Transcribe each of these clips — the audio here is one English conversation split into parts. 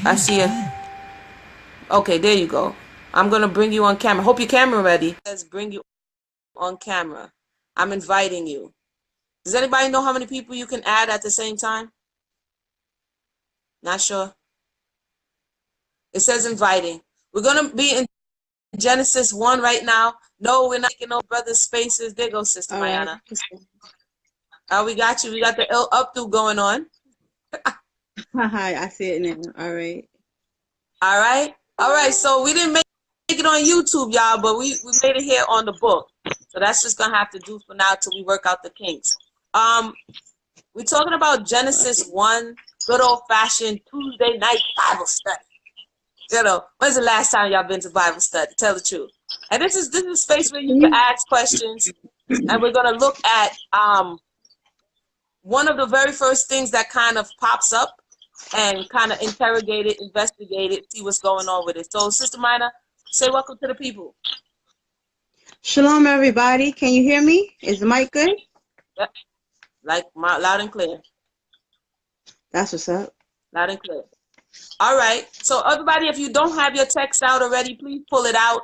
I see it. Okay, there you go. I'm going to bring you on camera. Hope your camera ready. Let's bring you on camera. I'm inviting you. Does anybody know how many people you can add at the same time? Not sure. It says inviting. We're going to be in Genesis 1 right now. No, we're not taking no brother spaces. There goes Sister Mayanah. We got you. We got the updo going on. Hi, I see it now. All right. All right. All right. So we didn't make it on YouTube, y'all, but we made it here on the book. So that's just going to have to do for now till we work out the kinks. We're talking about Genesis 1, good old-fashioned Tuesday night Bible study. You know, when's the last time y'all been to Bible study? Tell the truth. And this is a space where you can ask questions, and we're going to look at one of the very first things that kind of pops up and kind of interrogate it, investigate it, see what's going on with it. So, Sister Mayanah, say welcome to the people. Shalom, everybody. Can you hear me? Is the mic good? Yep. Like loud and clear. That's what's up. Loud and clear. All right. So, everybody, if you don't have your text out already, please pull it out.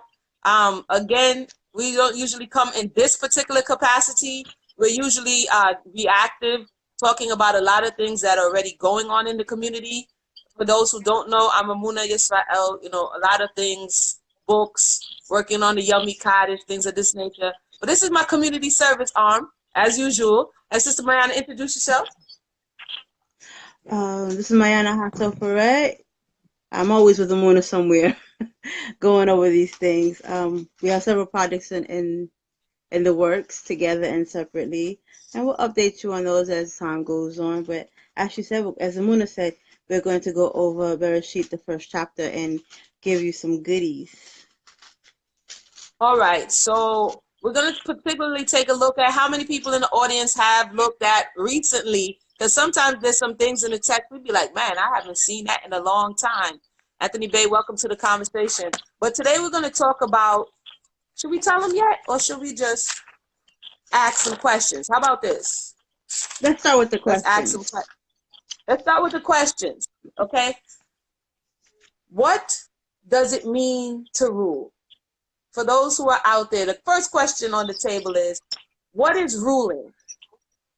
Again, we don't usually come in this particular capacity. We're usually reactive, talking about a lot of things that are already going on in the community. For those who don't know, I'm Emunah Y'srael, you know, a lot of things, books, working on the Yummy Cottage, things of this nature. But this is my community service arm, as usual. And Sister Mayanah, introduce yourself. This is Mayanah Johnson. I'm always with Emunah somewhere, going over these things. We have several projects in the works, together and separately, and we'll update you on those as time goes on. But as she said, as Emunah said, we're going to go over Bereshit, the first chapter, and give you some goodies. All right, so we're going to particularly take a look at how many people in the audience have looked at recently, because sometimes there's some things in the text we'd be like, man, I haven't seen that in a long time. Anthony Bay, welcome to the conversation. But today we're going to talk about, should we tell them yet, or should we just ask some questions? How about this? Let's start with the questions. Let's start with the questions, okay? What does it mean to rule? For those who are out there, the first question on the table is, what is ruling?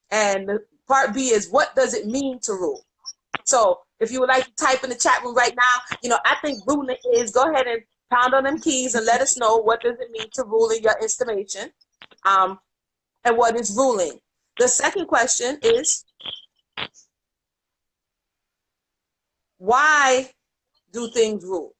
And the part B is, what does it mean to rule? So if you would like to type in the chat room right now, you know, I think ruling is, go ahead and pound on them keys and let us know what does it mean to rule in your estimation, and what is ruling. The second question is, why do things rule?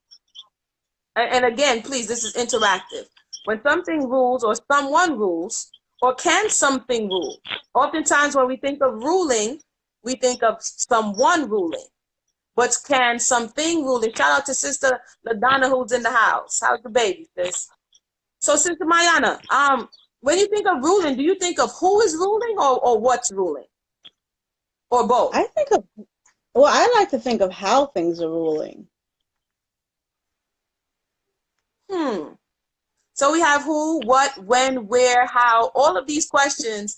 And again, please, this is interactive. When something rules or someone rules, or can something rule? Oftentimes when we think of ruling, we think of someone ruling. But can something rule? And shout out to Sister LaDonna who's in the house. How's the baby, sis? So Sister Mayanah, when you think of ruling, do you think of who is ruling or what's ruling? Or both? I think of, well, I like to think of how things are ruling. So we have who, what, when, where, how. All of these questions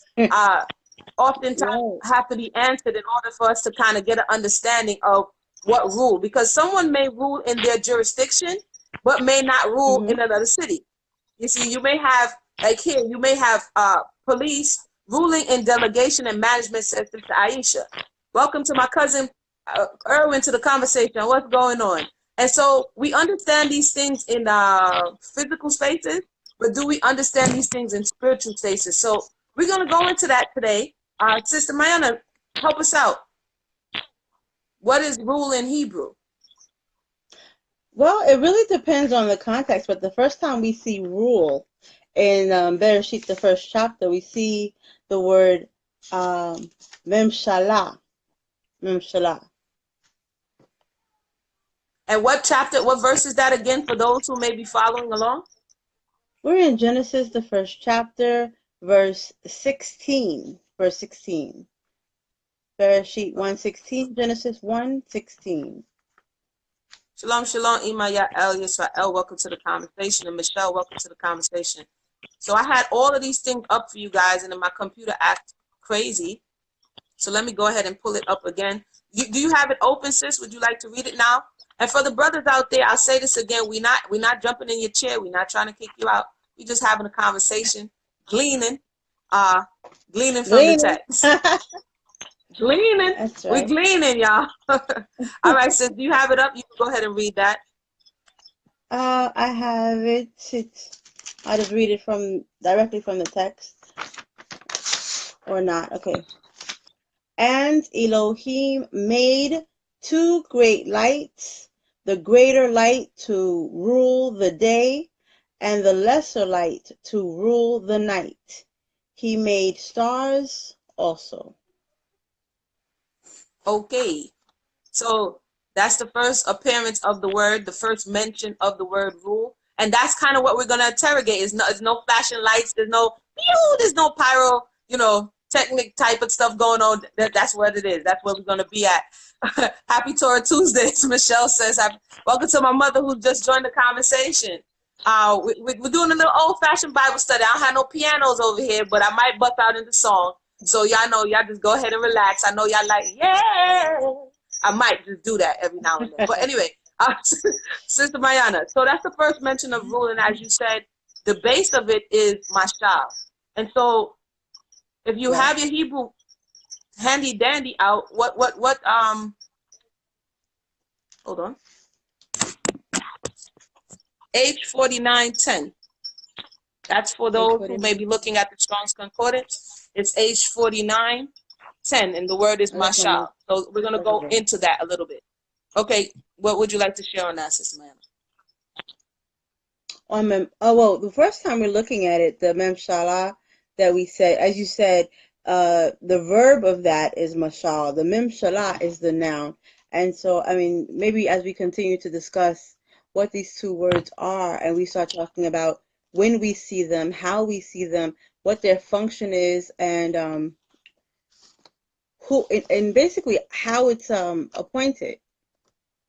oftentimes have to be answered in order for us to kind of get an understanding of what rule. Because someone may rule in their jurisdiction, but may not rule in another city. You see, you may have, like here, you may have police ruling in delegation and management, says Sister Aisha. Welcome to my cousin Erwin to the conversation. What's going on? And so we understand these things in physical spaces, but do we understand these things in spiritual spaces? So we're going to go into that today. Sister Mayanah, help us out. What is rule in Hebrew? Well, it really depends on the context, but the first time we see rule in Bereshit, the first chapter, we see the word Memshalah. Memshalah. And what chapter, what verse is that again for those who may be following along? We're in Genesis, the first chapter, verse 16. Verse 16. Bereshit 1:16, Genesis 1:16. Shalom, shalom, Emunah Y'srael. Welcome to the conversation. And Mashal, welcome to the conversation. So I had all of these things up for you guys, and then my computer acted crazy. So let me go ahead and pull it up again. Do you have it open, sis? Would you like to read it now? And for the brothers out there, I'll say this again: we're not jumping in your chair. We're not trying to kick you out. We're just having a conversation, gleaning, gleaning from the Gleaning. text. Gleaning. That's We're right. gleaning, y'all. All right, sis, do you have it up? You can go ahead and read that. I have it. I'll just read it directly from the text, or not. Okay. And Elohim made two great lights, the greater light to rule the day, and the lesser light to rule the night. He made stars also. Okay. So that's the first appearance of the word, the first mention of the word rule. And that's kind of what we're going to interrogate. There's no flashing lights. There's no pyro, technic type of stuff going on. That's what it is. That's where we're going to be at. Happy Torah Tuesdays. Mashal says, welcome to my mother who just joined the conversation. We're doing a little old-fashioned Bible study. I don't have no pianos over here, but I might bust out into song. So y'all know, y'all just go ahead and relax. I know y'all like, yeah. I might just do that every now and then. But anyway, Sister Mayanah, so that's the first mention of rule. And as you said, the base of it is Mashal. And so if you have your Hebrew handy dandy out, hold on. H4910. That's for those who may be looking at the Strong's Concordance. It's H4910, and the word is Mashal. So we're going to go into that a little bit. Okay, what would you like to share on that, Sister Mayanah? Well, the first time we're looking at it, the Memshalah that we said, as you said, the verb of that is Mashal. The Memshalah is the noun. And so, I mean, maybe as we continue to discuss what these two words are, and we start talking about when we see them, how we see them, what their function is, and and basically how it's appointed.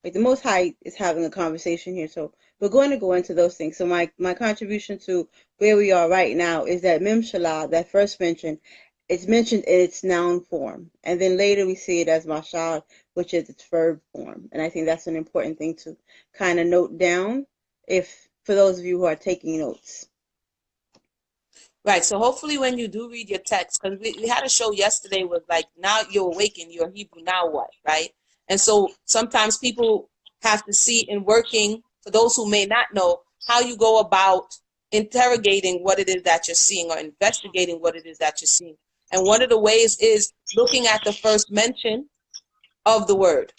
Like the Most High is having a conversation here, so we're going to go into those things. So my contribution to where we are right now is that Memshalah, that first mention, it's mentioned in its noun form, and then later we see it as Mashal, which is its verb form. And I think that's an important thing to kind of note down, for those of you who are taking notes. Right. So hopefully when you do read your text, because we had a show yesterday with like, now you're awakened, you're Hebrew, now what, right? And so sometimes people have to see in working, for those who may not know, how you go about interrogating what it is that you're seeing or investigating what it is that you're seeing. And one of the ways is looking at the first mention of the word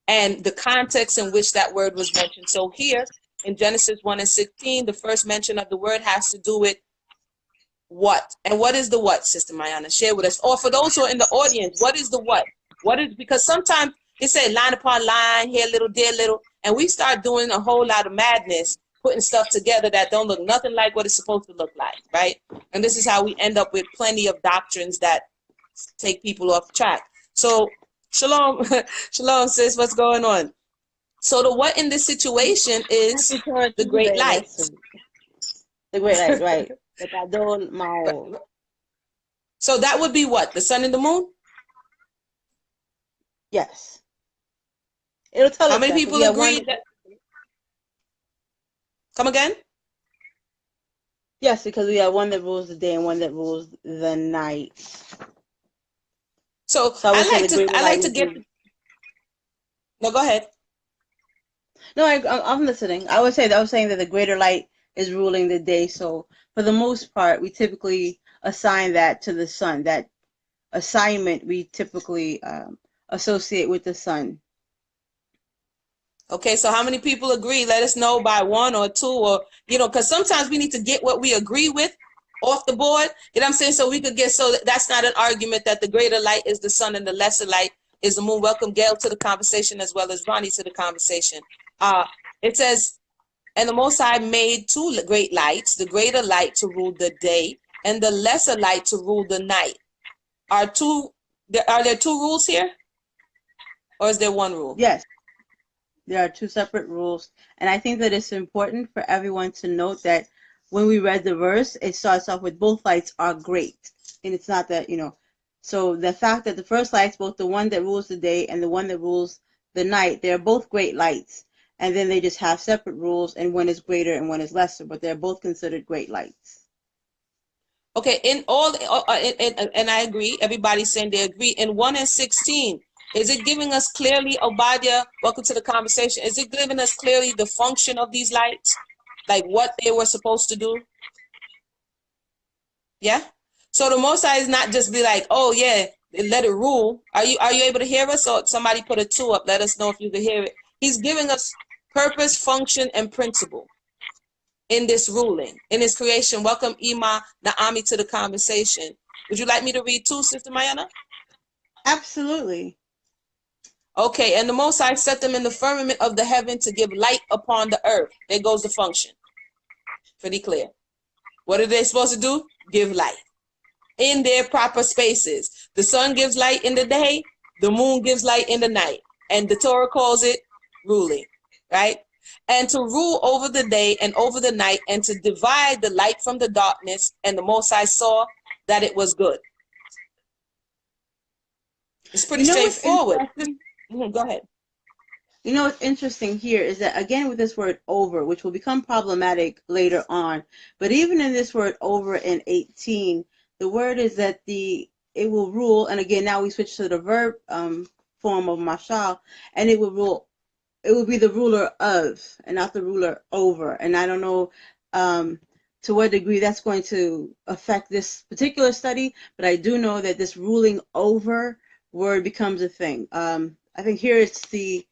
and the context in which that word was mentioned. So here in Genesis 1:16, the first mention of the word has to do with what? And what is the what, Sister Mayanah? Share with us. Or for those who are in the audience, what is the what? What is, because sometimes they say line upon line, here little, there little, and we start doing a whole lot of madness, putting stuff together that don't look nothing like what it's supposed to look like, right? And this is how we end up with plenty of doctrines that take people off track. So shalom, shalom, sis, what's going on? So the what in this situation is the great light. The great light, right. So that would be what? The sun and the moon? Yes. It'll tell us how many people agree that? Come again? Yes, because we have one that rules the day and one that rules the night. So I like to get. No, go ahead. No, I'm listening. I was saying that the greater light is ruling the day. So for the most part, we typically assign that to the sun. That assignment we typically associate with the sun. Okay, so how many people agree? Let us know by one or two, or because sometimes we need to get what we agree with off the board. You know what I'm saying? So we could get, so that's not an argument that the greater light is the sun and the lesser light is the moon. Welcome Gail to the conversation, as well as Ronnie to the conversation. It says, and the Most High made two great lights, the greater light to rule the day and the lesser light to rule the night. Are there two rules here? Or is there one rule? Yes. There are two separate rules. And I think that it's important for everyone to note that when we read the verse, it starts off with both lights are great. And it's not that, so the fact that the first light's both the one that rules the day and the one that rules the night. They're both great lights. And then they just have separate rules, and one is greater and one is lesser, but they're both considered great lights. Okay, in all, and I agree, everybody's saying they agree. In 1 and 16, is it giving us clearly, Obadiah, welcome to the conversation, is it giving us clearly the function of these lights? Like what they were supposed to do? Yeah? So the Most High is not just be like, oh yeah, let it rule. Are you able to hear us? Or somebody put a 2 up, let us know if you can hear it. He's giving us purpose, function, and principle in this ruling, in his creation. Welcome Emunah Y'srael to the conversation. Would you like me to read too, Sister Mayanah? Absolutely. Okay, and the Most High set them in the firmament of the heaven to give light upon the earth. There goes the function. Pretty clear. What are they supposed to do? Give light in their proper spaces. The sun gives light in the day, the moon gives light in the night, and the Torah calls it ruling, right? And to rule over the day and over the night, and to divide the light from the darkness. And the Most High saw that it was good. It's pretty straightforward. Go ahead. You know what's interesting here is that, again, with this word over, which will become problematic later on, but even in this word over in 18, the word is that it will rule, and again, now we switch to the verb form of Mashal, and it will rule. It will be the ruler of, and not the ruler over. And I don't know to what degree that's going to affect this particular study, but I do know that this ruling over word becomes a thing. I think here it's because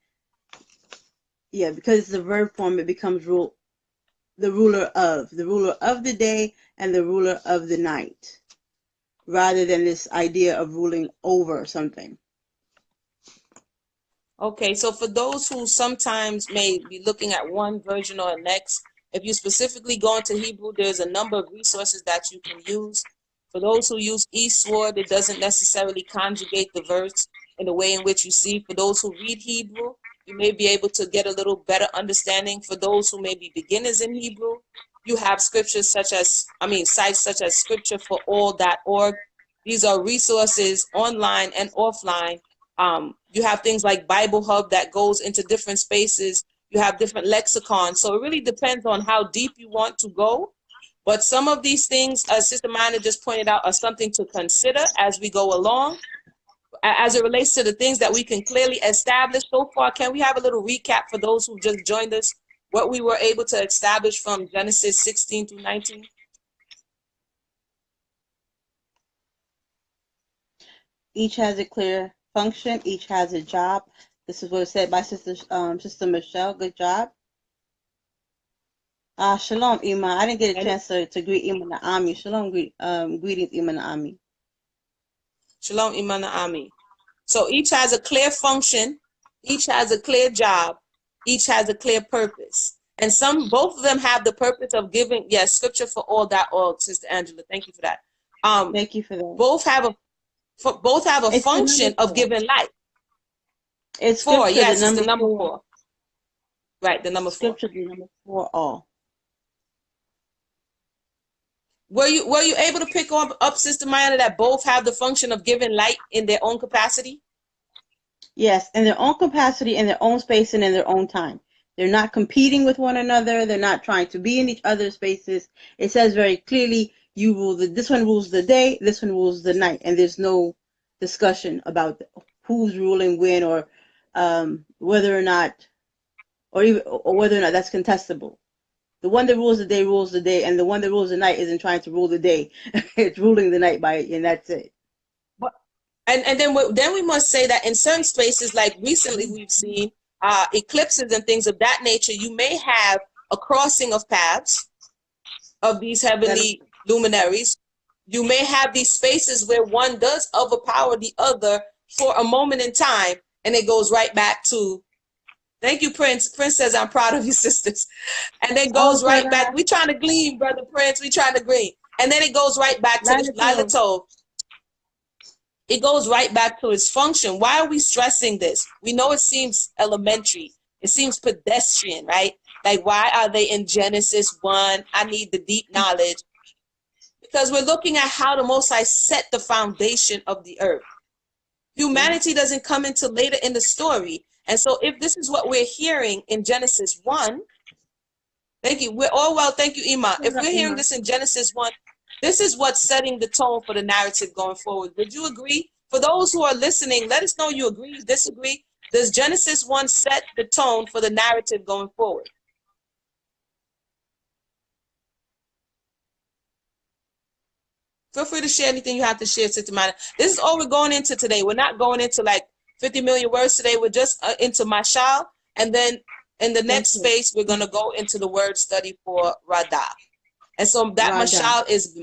it's the verb form, it becomes the ruler of the day and the ruler of the night, rather than this idea of ruling over something. Okay, so for those who sometimes may be looking at one version or next, if you specifically go into Hebrew, there's a number of resources that you can use. For those who use eastward, it doesn't necessarily conjugate the verse in the way in which you see. For those who read Hebrew, you may be able to get a little better understanding. For those who may be beginners in Hebrew, you have scriptures sites such as scriptureforall.org. These are resources online and offline. You have things like Bible Hub that goes into different spaces. You have different lexicons. So it really depends on how deep you want to go. But some of these things, as Sister Mayanah just pointed out, are something to consider as we go along. As it relates to the things that we can clearly establish so far, can we have a little recap for those who just joined us, what we were able to establish from Genesis 16 through 19? Each has a clear function. Each has a job. This is what was said by Sister Mashal. Good job. Shalom, Ima. I didn't get a chance to greet Emunah Y'srael. Shalom, greetings, Emunah Y'srael. Shalom, Emunah Y'srael. So each has a clear function. Each has a clear job. Each has a clear purpose. And both of them have the purpose of giving, yes, scriptureforall.org, Sister Angela. Thank you for that. Thank you for that. Both have a function of giving light. It's 4, scripture, yes, it's the number 4. Right, the number 4. Scripture, the number 4 all. Were you able to pick up, Sister Mayanah, that both have the function of giving light in their own capacity? Yes, in their own capacity, in their own space, and in their own time. They're not competing with one another. They're not trying to be in each other's spaces. It says very clearly, this one rules the day, this one rules the night, and there's no discussion about who's ruling when, or whether or not that's contestable. The one that rules the day, and the one that rules the night isn't trying to rule the day. It's ruling the night and that's it. And then we must say that in certain spaces, like recently we've seen eclipses and things of that nature, you may have a crossing of paths of these heavenly luminaries. You may have these spaces where one does overpower the other for a moment in time, and it goes right back to, thank you, Prince. Prince says, I'm proud of you, sisters. And then goes right back. We trying to glean, Brother Prince. We trying to glean. And then it goes right back to the Lila Tov. It goes right back to its function. Why are we stressing this? We know it seems elementary. It seems pedestrian, right? Like, why are they in Genesis 1? I need the deep knowledge. Because we're looking at how the Most High set the foundation of the earth. Humanity doesn't come until later in the story. And so if this is what we're hearing in Genesis 1, thank you. We're all well, thank you, Ima. If we're hearing this in Genesis 1, this is what's setting the tone for the narrative going forward. Would you agree? For those who are listening, let us know you agree, disagree. Does Genesis 1 set the tone for the narrative going forward? Feel free to share anything you have to share, Sister Mayanah. This is all we're going into today. We're not going into like 50 million words today. We're just into Mashal. And then in the next space, we're going to go into the word study for Radah. And so that Radah. Mashal is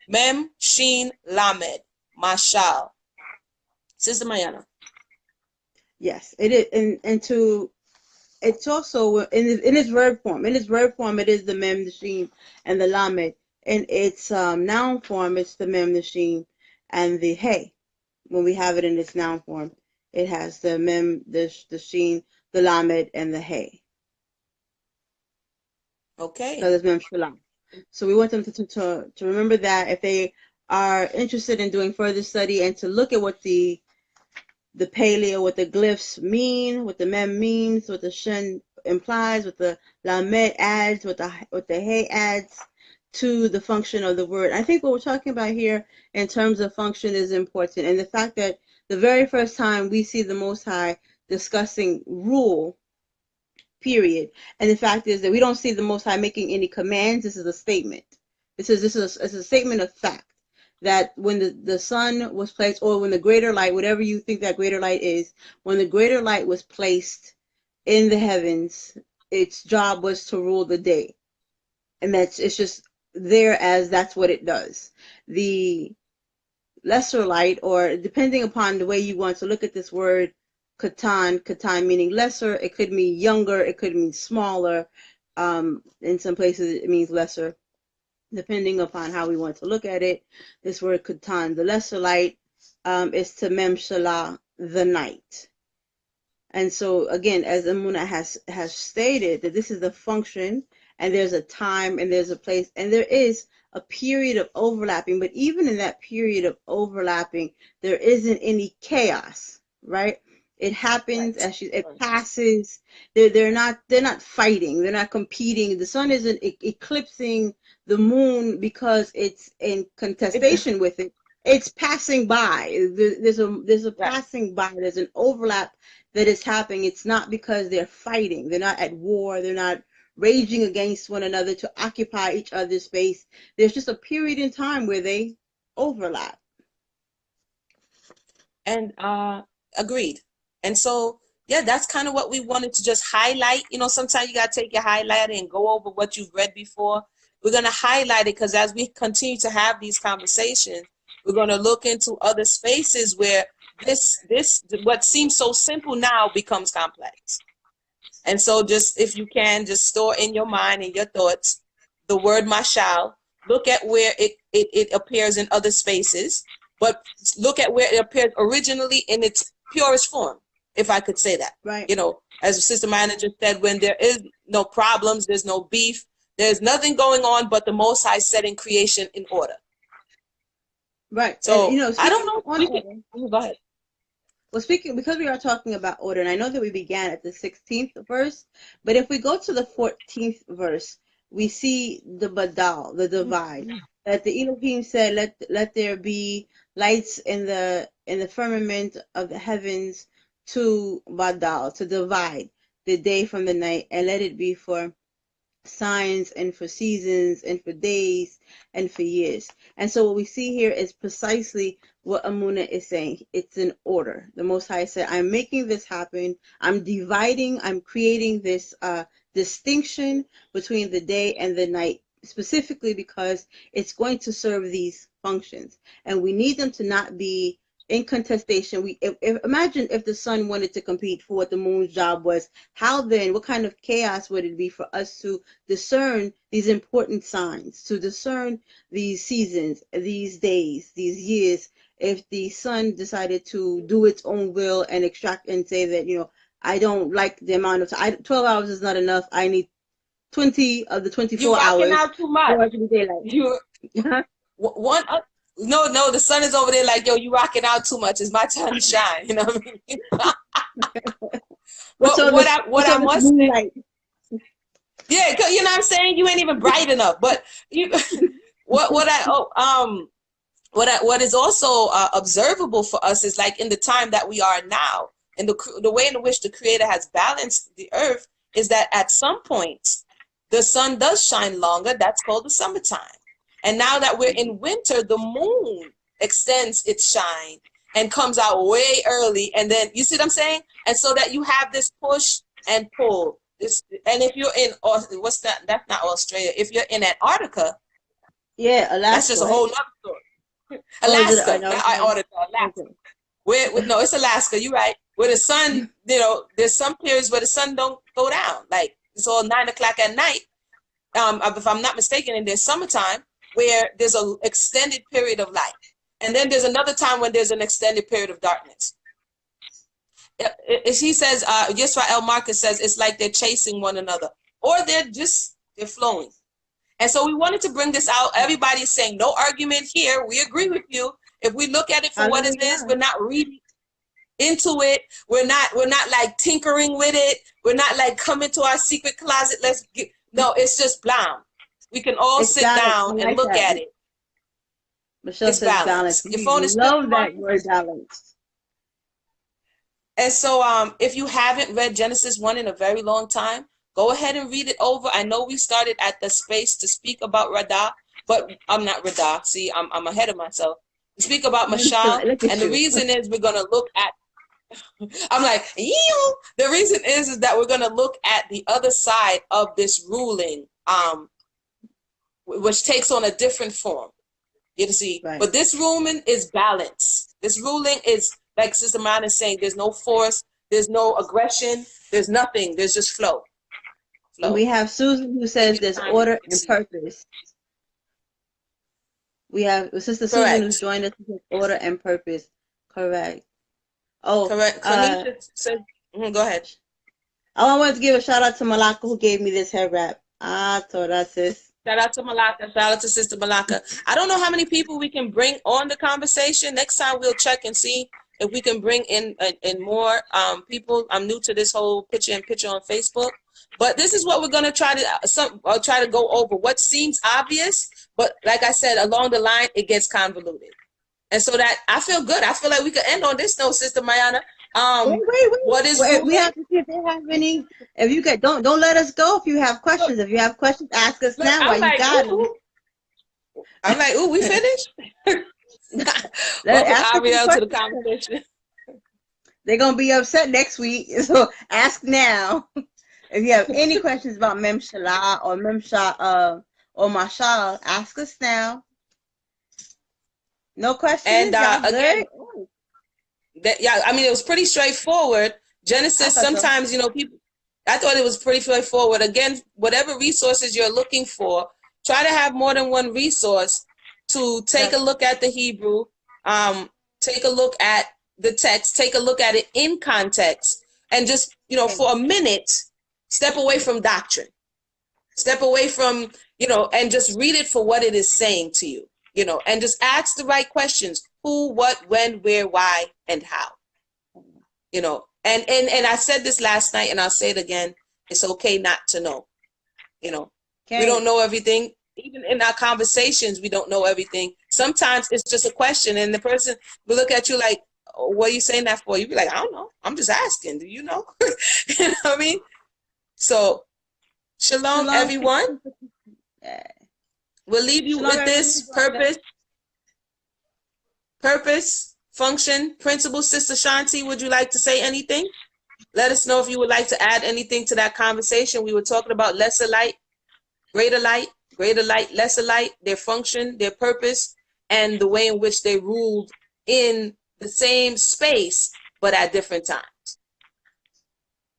Mem, Shin, Lamed. Mashal. Sister Mayanah. Yes, it is. It's also in its verb form. In its verb form, it is the Mem, the Shin, and the Lamed. In its noun form, it's the Mem, the Shin, and the Hey. When we have it in its noun form, it has the Mem, the Shin, the Lamed, and the Hey. Okay. So there's Memshalah. So we want them to remember that if they are interested in doing further study and to look at what the paleo, what the glyphs mean, what the Mem means, what the Shin implies, what the Lamed adds, what the Hey adds to the function of the word. I think what we're talking about here in terms of function is important. And the fact that the very first time we see the Most High discussing rule, period. And the fact is that we don't see the Most High making any commands. This is a statement. This is a statement of fact that when the sun was placed, or when the greater light, whatever you think that greater light is, when the greater light was placed in the heavens, its job was to rule the day. And it's just there as that's what it does. The lesser light, or depending upon the way you want to look at this word, katan meaning lesser, it could mean younger, it could mean smaller. In some places it means lesser, depending upon how we want to look at it. This word katan, the lesser light, is to Memshalah, the night. And so again, as Emunah has stated, that this is the function, and there's a time, and there's a place, and there is a period of overlapping. But even in that period of overlapping, there isn't any chaos, right? It happens as it passes. They're not fighting. They're not competing. The sun isn't eclipsing the moon because it's in contestation with it. It's passing by. There's a passing by. There's an overlap that is happening. It's not because they're fighting. They're not at war. They're not raging against one another to occupy each other's space. There's just a period in time where they overlap. And agreed. And so, yeah, that's kind of what we wanted to just highlight. You know, sometimes you got to take your highlighter and go over what you've read before. We're going to highlight it because as we continue to have these conversations, we're going to look into other spaces where this what seems so simple now becomes complex. And so just, if you can, just store in your mind and your thoughts the word Mashal. Look at where it appears in other spaces, but look at where it appeared originally in its purest form, if I could say that. Right. You know, as Sister Mayanah just said, when there is no problems, there's no beef, there's nothing going on but the Most High setting creation in order. Right. So, and, you know, I don't know. Go ahead. Well, because we are talking about order, and I know that we began at the 16th verse, but if we go to the 14th verse, we see the badal, the divide, that the Elohim said, let there be lights in the firmament of the heavens to badal, to divide the day from the night, and let it be for signs and for seasons and for days and for years. And so what we see here is precisely what Emunah is saying. It's an order. The Most High said, I'm making this happen. I'm dividing, I'm creating this distinction between the day and the night, specifically because it's going to serve these functions. And we need them to not be in contestation. Imagine if the sun wanted to compete for what the moon's job was. How then, what kind of chaos would it be for us to discern these important signs, to discern these seasons, these days, these years, if the sun decided to do its own will and extract and say that, you know, I don't like the amount of time, 12 hours is not enough, I need 20 of the 24 hours. You're rocking out too much. No, the sun is over there like, yo, you rocking out too much. It's my time to shine. You know what I mean? What's all this? What I must say, moonlight? yeah, 'cause you know what I'm saying, you ain't even bright enough. But you, what is also observable for us is like in the time that we are now, and the way in which the Creator has balanced the earth is that at some point the sun does shine longer. That's called the summertime. And now that we're in winter, the moon extends its shine and comes out way early. And then you see what I'm saying? And so that you have this push and pull. And if you're in what's that? That's not Australia. If you're in Antarctica, yeah, Alaska. That's just a whole nother story. Alaska, not Antarctica, Alaska. No, it's Alaska. You're right. Where the sun, there's some periods where the sun don't go down. Like it's all 9 o'clock at night. If I'm not mistaken, and there's summertime where there's an extended period of light, and then there's another time when there's an extended period of darkness. He says, Y'srael Marcus says it's like they're chasing one another, or they're flowing. And so we wanted to bring this out. Everybody's saying no argument here. We agree with you. If we look at it for what it is, we're not reading into it. We're not like tinkering with it. We're not like coming to our secret closet. No, it's just blam. We can all sit down and look at it. Mashal says balance. Your phone is love that word balance. And so if you haven't read Genesis 1 in a very long time, go ahead and read it over. I know we started at the space to speak about Radah, but I'm not Radah. See, I'm ahead of myself. We speak about Mashal, and the reason is we're going to look at, I'm like, ew. The reason is that we're going to look at the other side of this ruling, which takes on a different form. You see, right. But this ruling is balance. This ruling is, like Sister Mayanah is saying, there's no force, there's no aggression, there's nothing, there's just flow. We have Susan who says there's order and purpose. We have Sister Susan who's joined us with order and purpose. Correct. Oh, correct. Said, go ahead. I wanted to give a shout out to Malaka who gave me this hair wrap. Torah, sis. Shout out to Malaka. Shout out to Sister Malaka. I don't know how many people we can bring on the conversation. Next time we'll check and see if we can bring in more people. I'm new to this whole picture on Facebook. But this is what we're going to try to go over. What seems obvious, but like I said, along the line, it gets convoluted. And so that I feel good. I feel like we could end on this note, Sister Mayanah. Wait. We have to see if they have any. If you get, don't let us go. If you have questions, ask us now. While you got it. I'm like, ooh, we finished. Welcome Ariel to the conversation. They're gonna be upset next week, so ask now. If you have any questions about Memshalah or or Mashal, ask us now. No questions. And again, I mean, it was pretty straightforward. Genesis, sometimes, people, I thought it was pretty straightforward. Again, whatever resources you're looking for, try to have more than one resource to take a look at the Hebrew, take a look at the text, take a look at it in context, and just, for a minute, step away from doctrine. Step away from, and just read it for what it is saying to you, and just ask the right questions. Who, what, when, where, why, and how. And I said this last night, and I'll say it again. It's okay not to know. We don't know everything. Even in our conversations, we don't know everything. Sometimes it's just a question, and the person will look at you like, oh, what are you saying that for? You be like, I don't know. I'm just asking. Do you know? You know what I mean? So, shalom. Everyone. We'll leave you with this purpose, function, principle. Sister Shanti, would you like to say anything? Let us know if you would like to add anything to that conversation. We were talking about lesser light, greater light, lesser light, their function, their purpose, and the way in which they ruled in the same space, but at different times,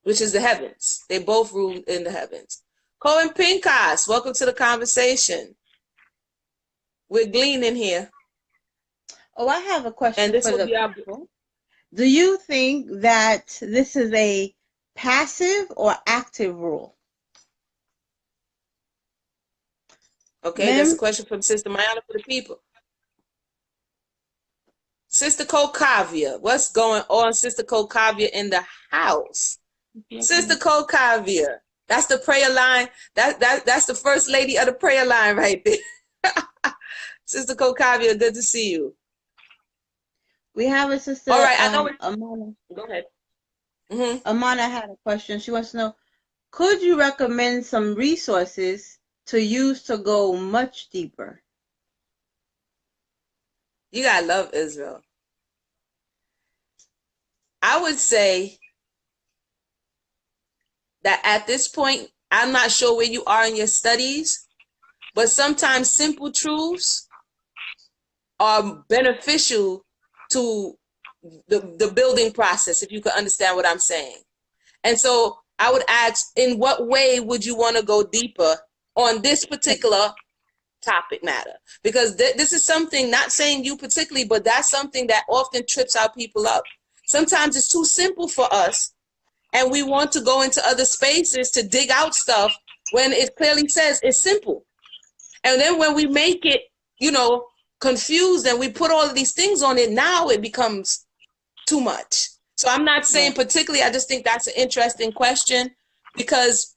which is the heavens. They both ruled in the heavens. Cohen Pincus, welcome to the conversation. We're gleaning here. Oh, I have a question. And this will be our... Do you think that this is a passive or active rule? Okay, there's a question from Sister Mayanah for the people. Sister Kokavia, what's going on, Sister Kokavia, in the house? Sister Kokavia. That's the prayer line. That's the first lady of the prayer line right there. Sister Kokavia, good to see you. We have a sister. All right, I know. Amana. Go ahead. Amana had a question. She wants to know, could you recommend some resources to use to go much deeper? You gotta love Israel. I would say that at this point, I'm not sure where you are in your studies, but sometimes simple truths are beneficial to the building process, if you could understand what I'm saying. And so I would ask, in what way would you want to go deeper on this particular topic matter? Because this is something, not saying you particularly, but that's something that often trips our people up. Sometimes it's too simple for us, and we want to go into other spaces to dig out stuff when it clearly says it's simple. And then when we make it, confused, and we put all of these things on it, now it becomes too much. So I'm not saying particularly, I just think that's an interesting question, because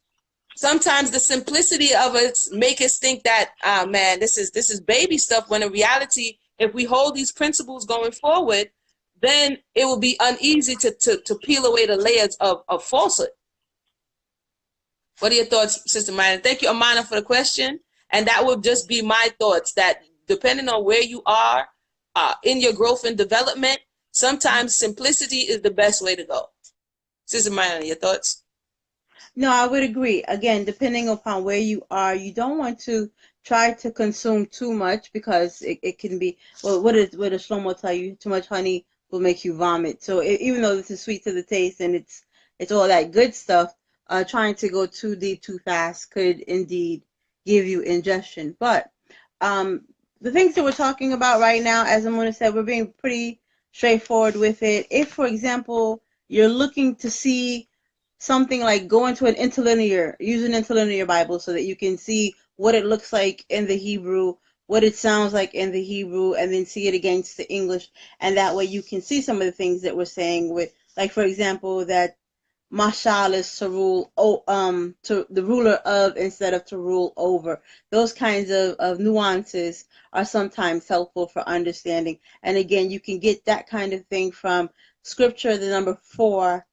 sometimes the simplicity of it make us think that, man, this is baby stuff, when in reality, if we hold these principles going forward, then it will be uneasy to peel away the layers of falsehood. What are your thoughts, Sister Mayanah? Thank you, Amana, for the question. And that would just be my thoughts, that depending on where you are in your growth and development, sometimes simplicity is the best way to go. Sister Mayanah, your thoughts? No, I would agree. Again, depending upon where you are, you don't want to try to consume too much, because it can be, well, what does Shlomo tell you? Too much honey will make you vomit. So even though this is sweet to the taste and it's all that good stuff, trying to go too deep too fast could indeed give you ingestion. But the things that we're talking about right now, as Emunah said, we're being pretty straightforward with it. If, for example, you're looking to see something like go into use an interlinear Bible so that you can see what it looks like in the Hebrew, what it sounds like in the Hebrew, and then see it against the English. And that way you can see some of the things that we're saying with, like, for example, that Mashal is to rule, to the ruler of instead of to rule over. Those kinds of nuances are sometimes helpful for understanding. And again, you can get that kind of thing from scripture, the number 4,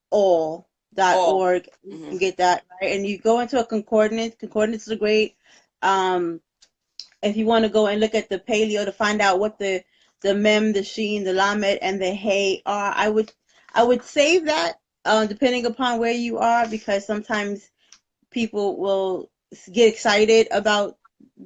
all.org. You can get that, right? And you go into a concordance. Concordances are great. If you want to go and look at the paleo to find out what the mem, the sheen, the lamed, and the hey are, I would save that. Depending upon where you are, because sometimes people will get excited about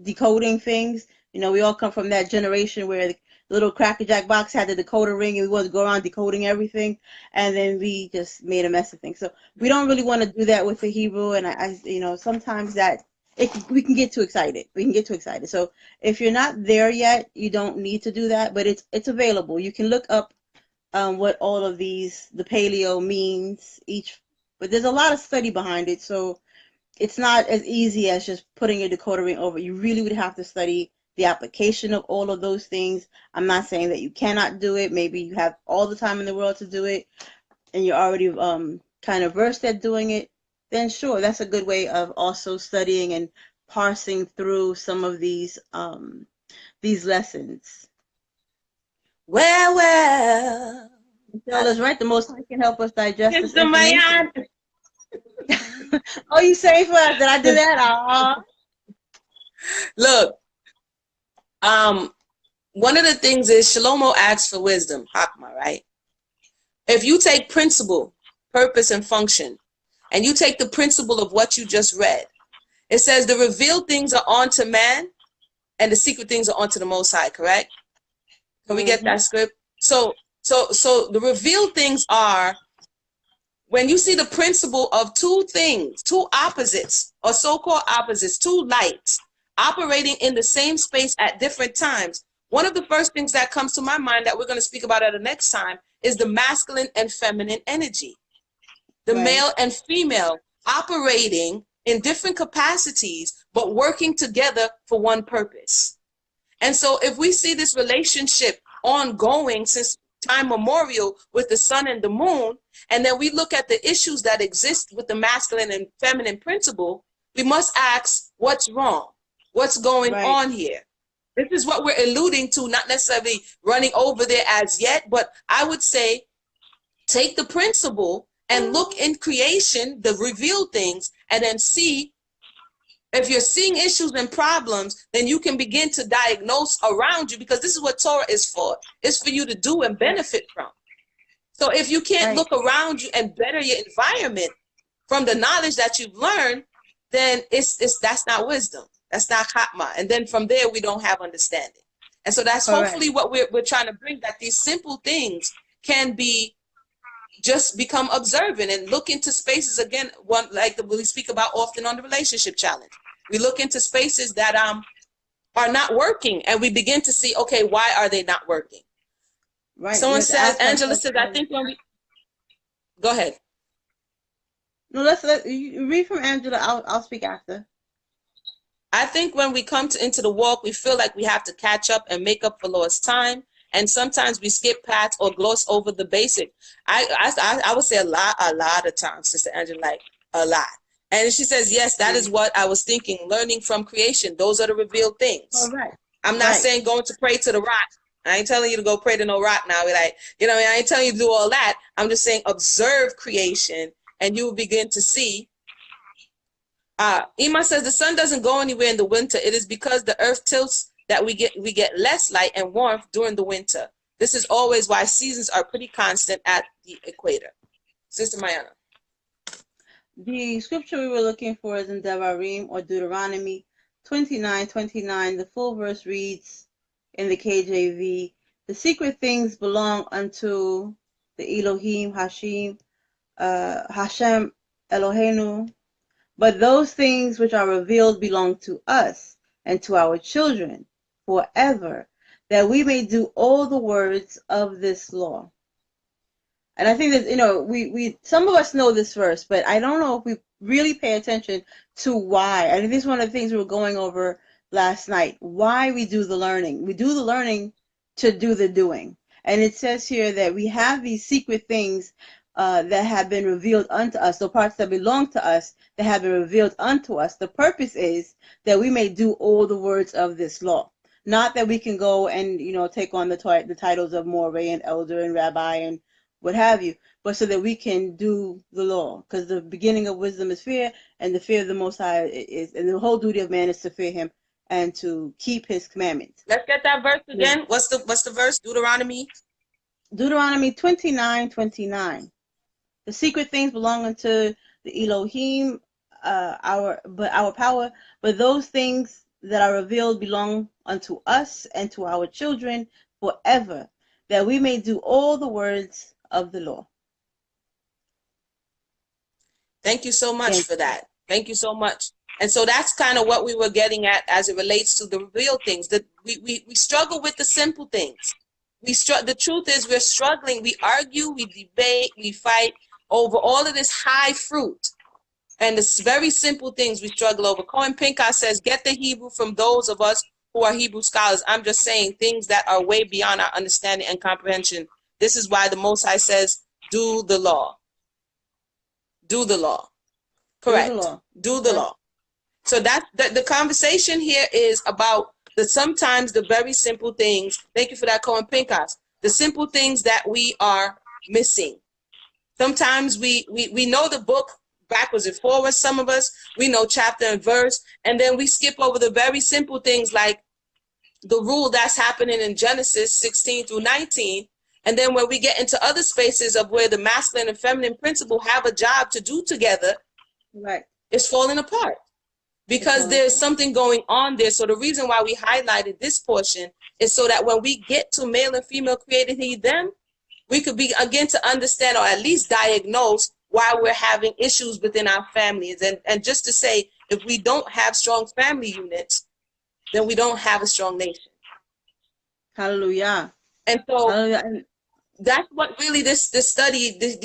decoding things. We all come from that generation where the little Cracker Jack box had the decoder ring, and we wanted to go around decoding everything, and then we just made a mess of things. So we don't really want to do that with the Hebrew, and I sometimes that we can get too excited. So if you're not there yet, you don't need to do that, but it's available. You can look up what all of the paleo means but there's a lot of study behind it, so it's not as easy as just putting a decoder ring over. You really would have to study the application of all of those things. I'm not saying that you cannot do it. Maybe you have all the time in the world to do it, and you're already kind of versed at doing it. Then sure, that's a good way of also studying and parsing through some of these lessons. Well. Tell us, right? The Most High can help us digest this information. Oh, you say for us that I did that? Look, one of the things is Shlomo asks for wisdom, Hakma, right? If you take principle, purpose, and function, and you take the principle of what you just read, it says the revealed things are onto man, and the secret things are onto the Most High, correct? Can we get that script? So the revealed things are when you see the principle of two things, two opposites, or so-called opposites, two lights operating in the same space at different times. One of the first things that comes to my mind that we're going to speak about at the next time is the masculine and feminine energy. The male and female operating in different capacities, but working together for one purpose. And so if we see this relationship ongoing since time memorial with the sun and the moon, and then we look at the issues that exist with the masculine and feminine principle, we must ask, what's wrong? What's going on here? This is what we're alluding to, not necessarily running over there as yet, but I would say take the principle and look in creation, the revealed things, and then see if you're seeing issues and problems, then you can begin to diagnose around you, because this is what Torah is for. It's for you to do and benefit from. So if you can't look around you and better your environment from the knowledge that you've learned, then that's not wisdom. That's not Chachma. And then from there, we don't have understanding. And so that's hopefully what we're trying to bring, that these simple things can be just become observant and look into spaces, again, we speak about often on the relationship challenge. We look into spaces that are not working, and we begin to see, okay, why are they not working? Someone says, Angela says, I think when we go ahead. No, let you read from Angela. I'll speak after. I think when we come into the walk, we feel like we have to catch up and make up for lost time. And sometimes we skip past or gloss over the basic. I would say a lot of times, Sister Angela, like a lot. And she says, yes, that is what I was thinking, learning from creation. Those are the revealed things. I'm not saying going to pray to the rock. I ain't telling you to go pray to no rock now. Like, I ain't telling you to do all that. I'm just saying observe creation, and you will begin to see. Ima says the sun doesn't go anywhere in the winter. It is because the earth tilts that we get less light and warmth during the winter. This is always why seasons are pretty constant at the equator. Sister Mayanah. The scripture we were looking for is in Devarim, or Deuteronomy 29:29. The full verse reads in the KJV, the secret things belong unto the Elohim Hashem Eloheinu, but those things which are revealed belong to us and to our children forever, that we may do all the words of this law. And I think that, we some of us know this verse, but I don't know if we really pay attention to why. I think this is one of the things we were going over last night, why we do the learning. We do the learning to do the doing. And it says here that we have these secret things that have been revealed unto us, the parts that belong to us that have been revealed unto us. The purpose is that we may do all the words of this law. Not that we can go and, take on the titles of Moreh and Elder and Rabbi and what have you, but so that we can do the law. Because the beginning of wisdom is fear, and the fear of the Most High is, and the whole duty of man is to fear him and to keep his commandments. Let's get that verse again. What's the verse? Deuteronomy 29:29. The secret things belong unto the Elohim, our power, but those things that are revealed belong unto us and to our children forever, that we may do all the words of the law. Thank you so much for that. Thank you so much. And so that's kind of what we were getting at as it relates to the real things. That we struggle with the simple things. The truth is we're struggling. We argue, we debate, we fight over all of this high fruit. And it's very simple things we struggle over. Cohen Pinkas says, get the Hebrew from those of us who are Hebrew scholars. I'm just saying things that are way beyond our understanding and comprehension. This is why the Most High says, do the law. Do the law. Correct. Do the law. So that the conversation here is about sometimes the very simple things. Thank you for that, Cohen Pinkas. The simple things that we are missing. Sometimes we know the book backwards and forwards. Some of us, we know chapter and verse, and then we skip over the very simple things like the rule that's happening in Genesis 16 through 19. And then when we get into other spaces of where the masculine and feminine principle have a job to do together, it's falling apart because there's something going on there. So the reason why we highlighted this portion is so that when we get to male and female created he, them, we could begin to understand or at least diagnose why we're having issues within our families. And just to say, if we don't have strong family units, then we don't have a strong nation. Hallelujah. And so that's what really these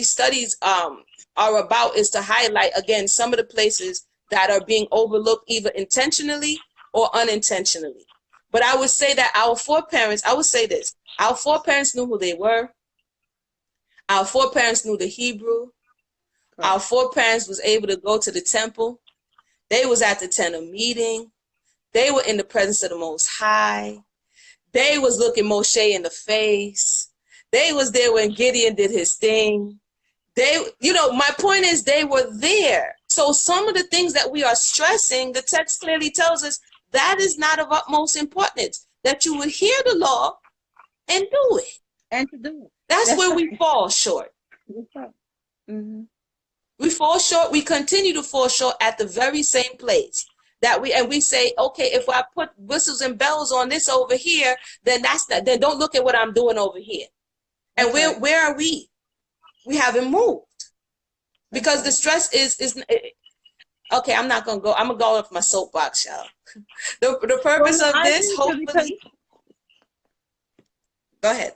studies are about, is to highlight, again, some of the places that are being overlooked either intentionally or unintentionally. But I would say that our foreparents knew who they were. Our foreparents knew the Hebrew. Our foreparents was able to go to the temple. They was at the tent of meeting. They were in the presence of the Most High. They was looking Moshe in the face. They was there when Gideon did his thing. They, you know, my point is they were there. So some of the things that we are stressing, the text clearly tells us that is not of utmost importance, that you would hear the law and do it. And to do it. That's where we fall short. Mm-hmm. We fall short. We continue to fall short at the very same place that we say, okay, if I put whistles and bells on this over here, then that's not, then don't look at what I'm doing over here. And where are we? We haven't moved because the stress is okay. I'm not gonna go. I'm gonna go up my soapbox, y'all. The purpose of this, hopefully. Go ahead.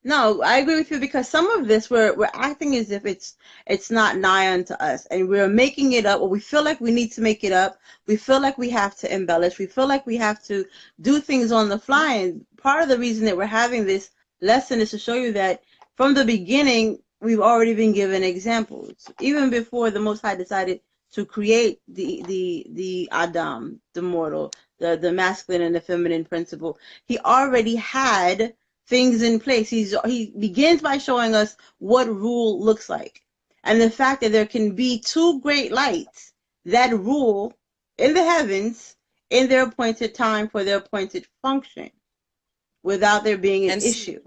No, I agree with you because some of this we're acting as if it's not nigh unto us, and we're making it up, or we feel like we need to make it up. We feel like we have to embellish. We feel like we have to do things on the fly. And part of the reason that we're having this lesson is to show you that from the beginning we've already been given examples. Even before the Most High decided to create the Adam, the mortal, the masculine and the feminine principle, he already had things in place. He begins by showing us what rule looks like, and the fact that there can be two great lights that rule in the heavens in their appointed time for their appointed function, without there being an issue.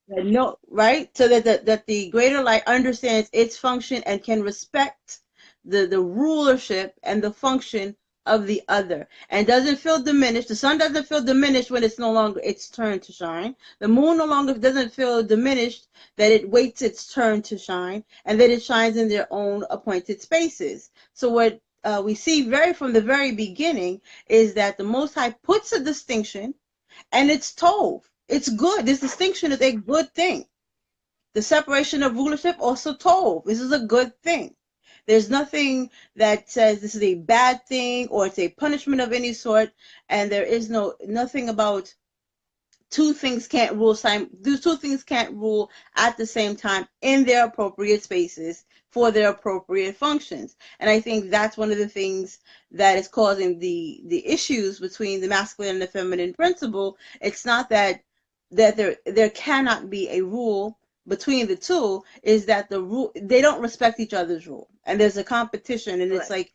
No, right? So that the greater light understands its function and can respect the rulership and the function of the other, and doesn't feel diminished. The sun doesn't feel diminished when it's no longer its turn to shine. The moon no longer doesn't feel diminished that it waits its turn to shine, and that it shines in their own appointed spaces. So what we see from the very beginning is that the Most High puts a distinction, and it's tov. It's good. This distinction is a good thing. The separation of rulership also tov. This is a good thing. There's nothing that says this is a bad thing or it's a punishment of any sort, and there is nothing about two things can't rule at the same time in their appropriate spaces for their appropriate functions. And I think that's one of the things that is causing the issues between the masculine and the feminine principle. It's not that there cannot be a rule between the two, is that the rule, they don't respect each other's rule, and there's a competition, and it's like,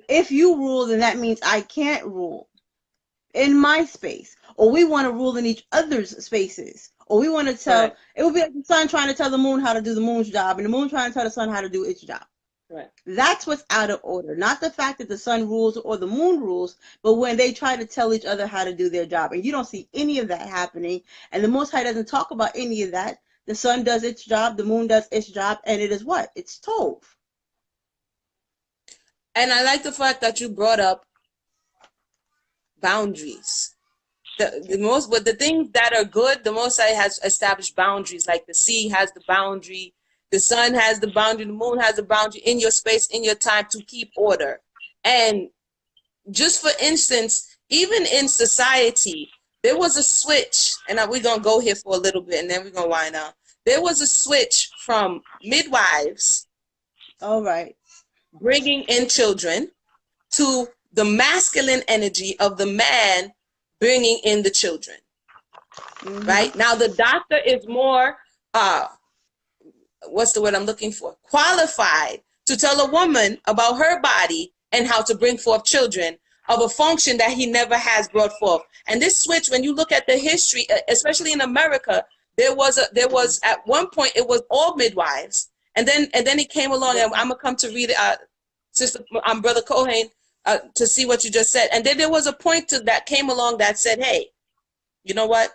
if you rule, then that means I can't rule in my space, or we want to rule in each other's spaces, or we want to tell, it would be like the sun trying to tell the moon how to do the moon's job, and the moon trying to tell the sun how to do its job. That's what's out of order, not the fact that the sun rules or the moon rules, but when they try to tell each other how to do their job. And you don't see any of that happening, and the Most High doesn't talk about any of that. The sun does its job, the moon does its job, and it is what? It's tov. And I like the fact that you brought up boundaries. But the things that are good, the Most High has established boundaries. Like the sea has the boundary, the sun has the boundary, the moon has the boundary in your space, in your time, to keep order. And just for instance, even in society, there was a switch, and we're going to go here for a little bit, and then we're going to wind up. There was a switch from midwives bringing in children to the masculine energy of the man bringing in the children. Right? Now, the doctor is more, what's the word I'm looking for? Qualified to tell a woman about her body and how to bring forth children of a function that he never has brought forth. And this switch, when you look at the history, especially in America, there was at one point it was all midwives, and then it came along, and I'm gonna come to read sister, brother Cohen, to see what you just said. And then there was a point that came along that said, hey, you know what?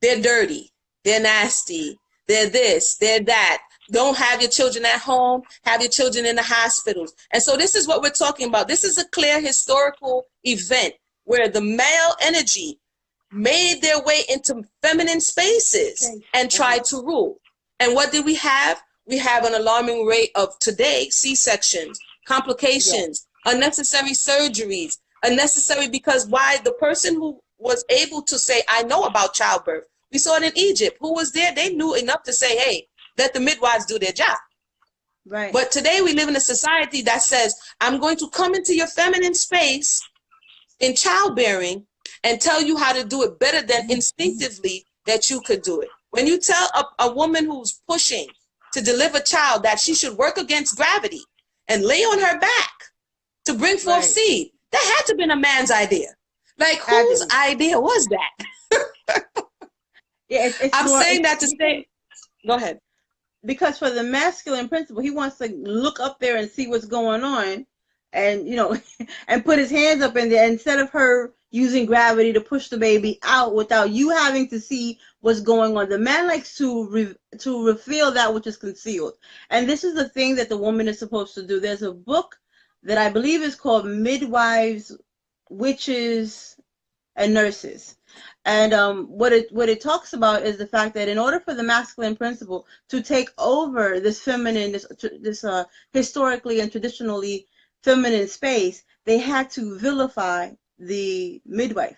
They're dirty, they're nasty, they're this, they're that. Don't have your children at home, have your children in the hospitals. And so this is what we're talking about. This is a clear historical event where the male energy made their way into feminine spaces and tried to rule. And what did we have? We have an alarming rate of today, C-sections, complications, unnecessary surgeries, unnecessary, because why? The person who was able to say, I know about childbirth, We saw it in Egypt. Who was there? They knew enough to say, hey, let the midwives do their job. Right. But today we live in a society that says, I'm going to come into your feminine space in childbearing and tell you how to do it better than instinctively that you could do it. When you tell a woman who's pushing to deliver a child that she should work against gravity and lay on her back to bring forth seed, that had to have been a man's idea. Like, whose idea was that? Yeah, I'm saying that to say, go ahead. Because for the masculine principle, he wants to look up there and see what's going on, and and put his hands up in there instead of her using gravity to push the baby out without you having to see what's going on. The man likes to reveal that which is concealed, and this is the thing that the woman is supposed to do. There's a book that I believe is called Midwives, Witches, and Nurses. And what it talks about is the fact that in order for the masculine principle to take over this feminine, this historically and traditionally feminine space, they had to vilify the midwife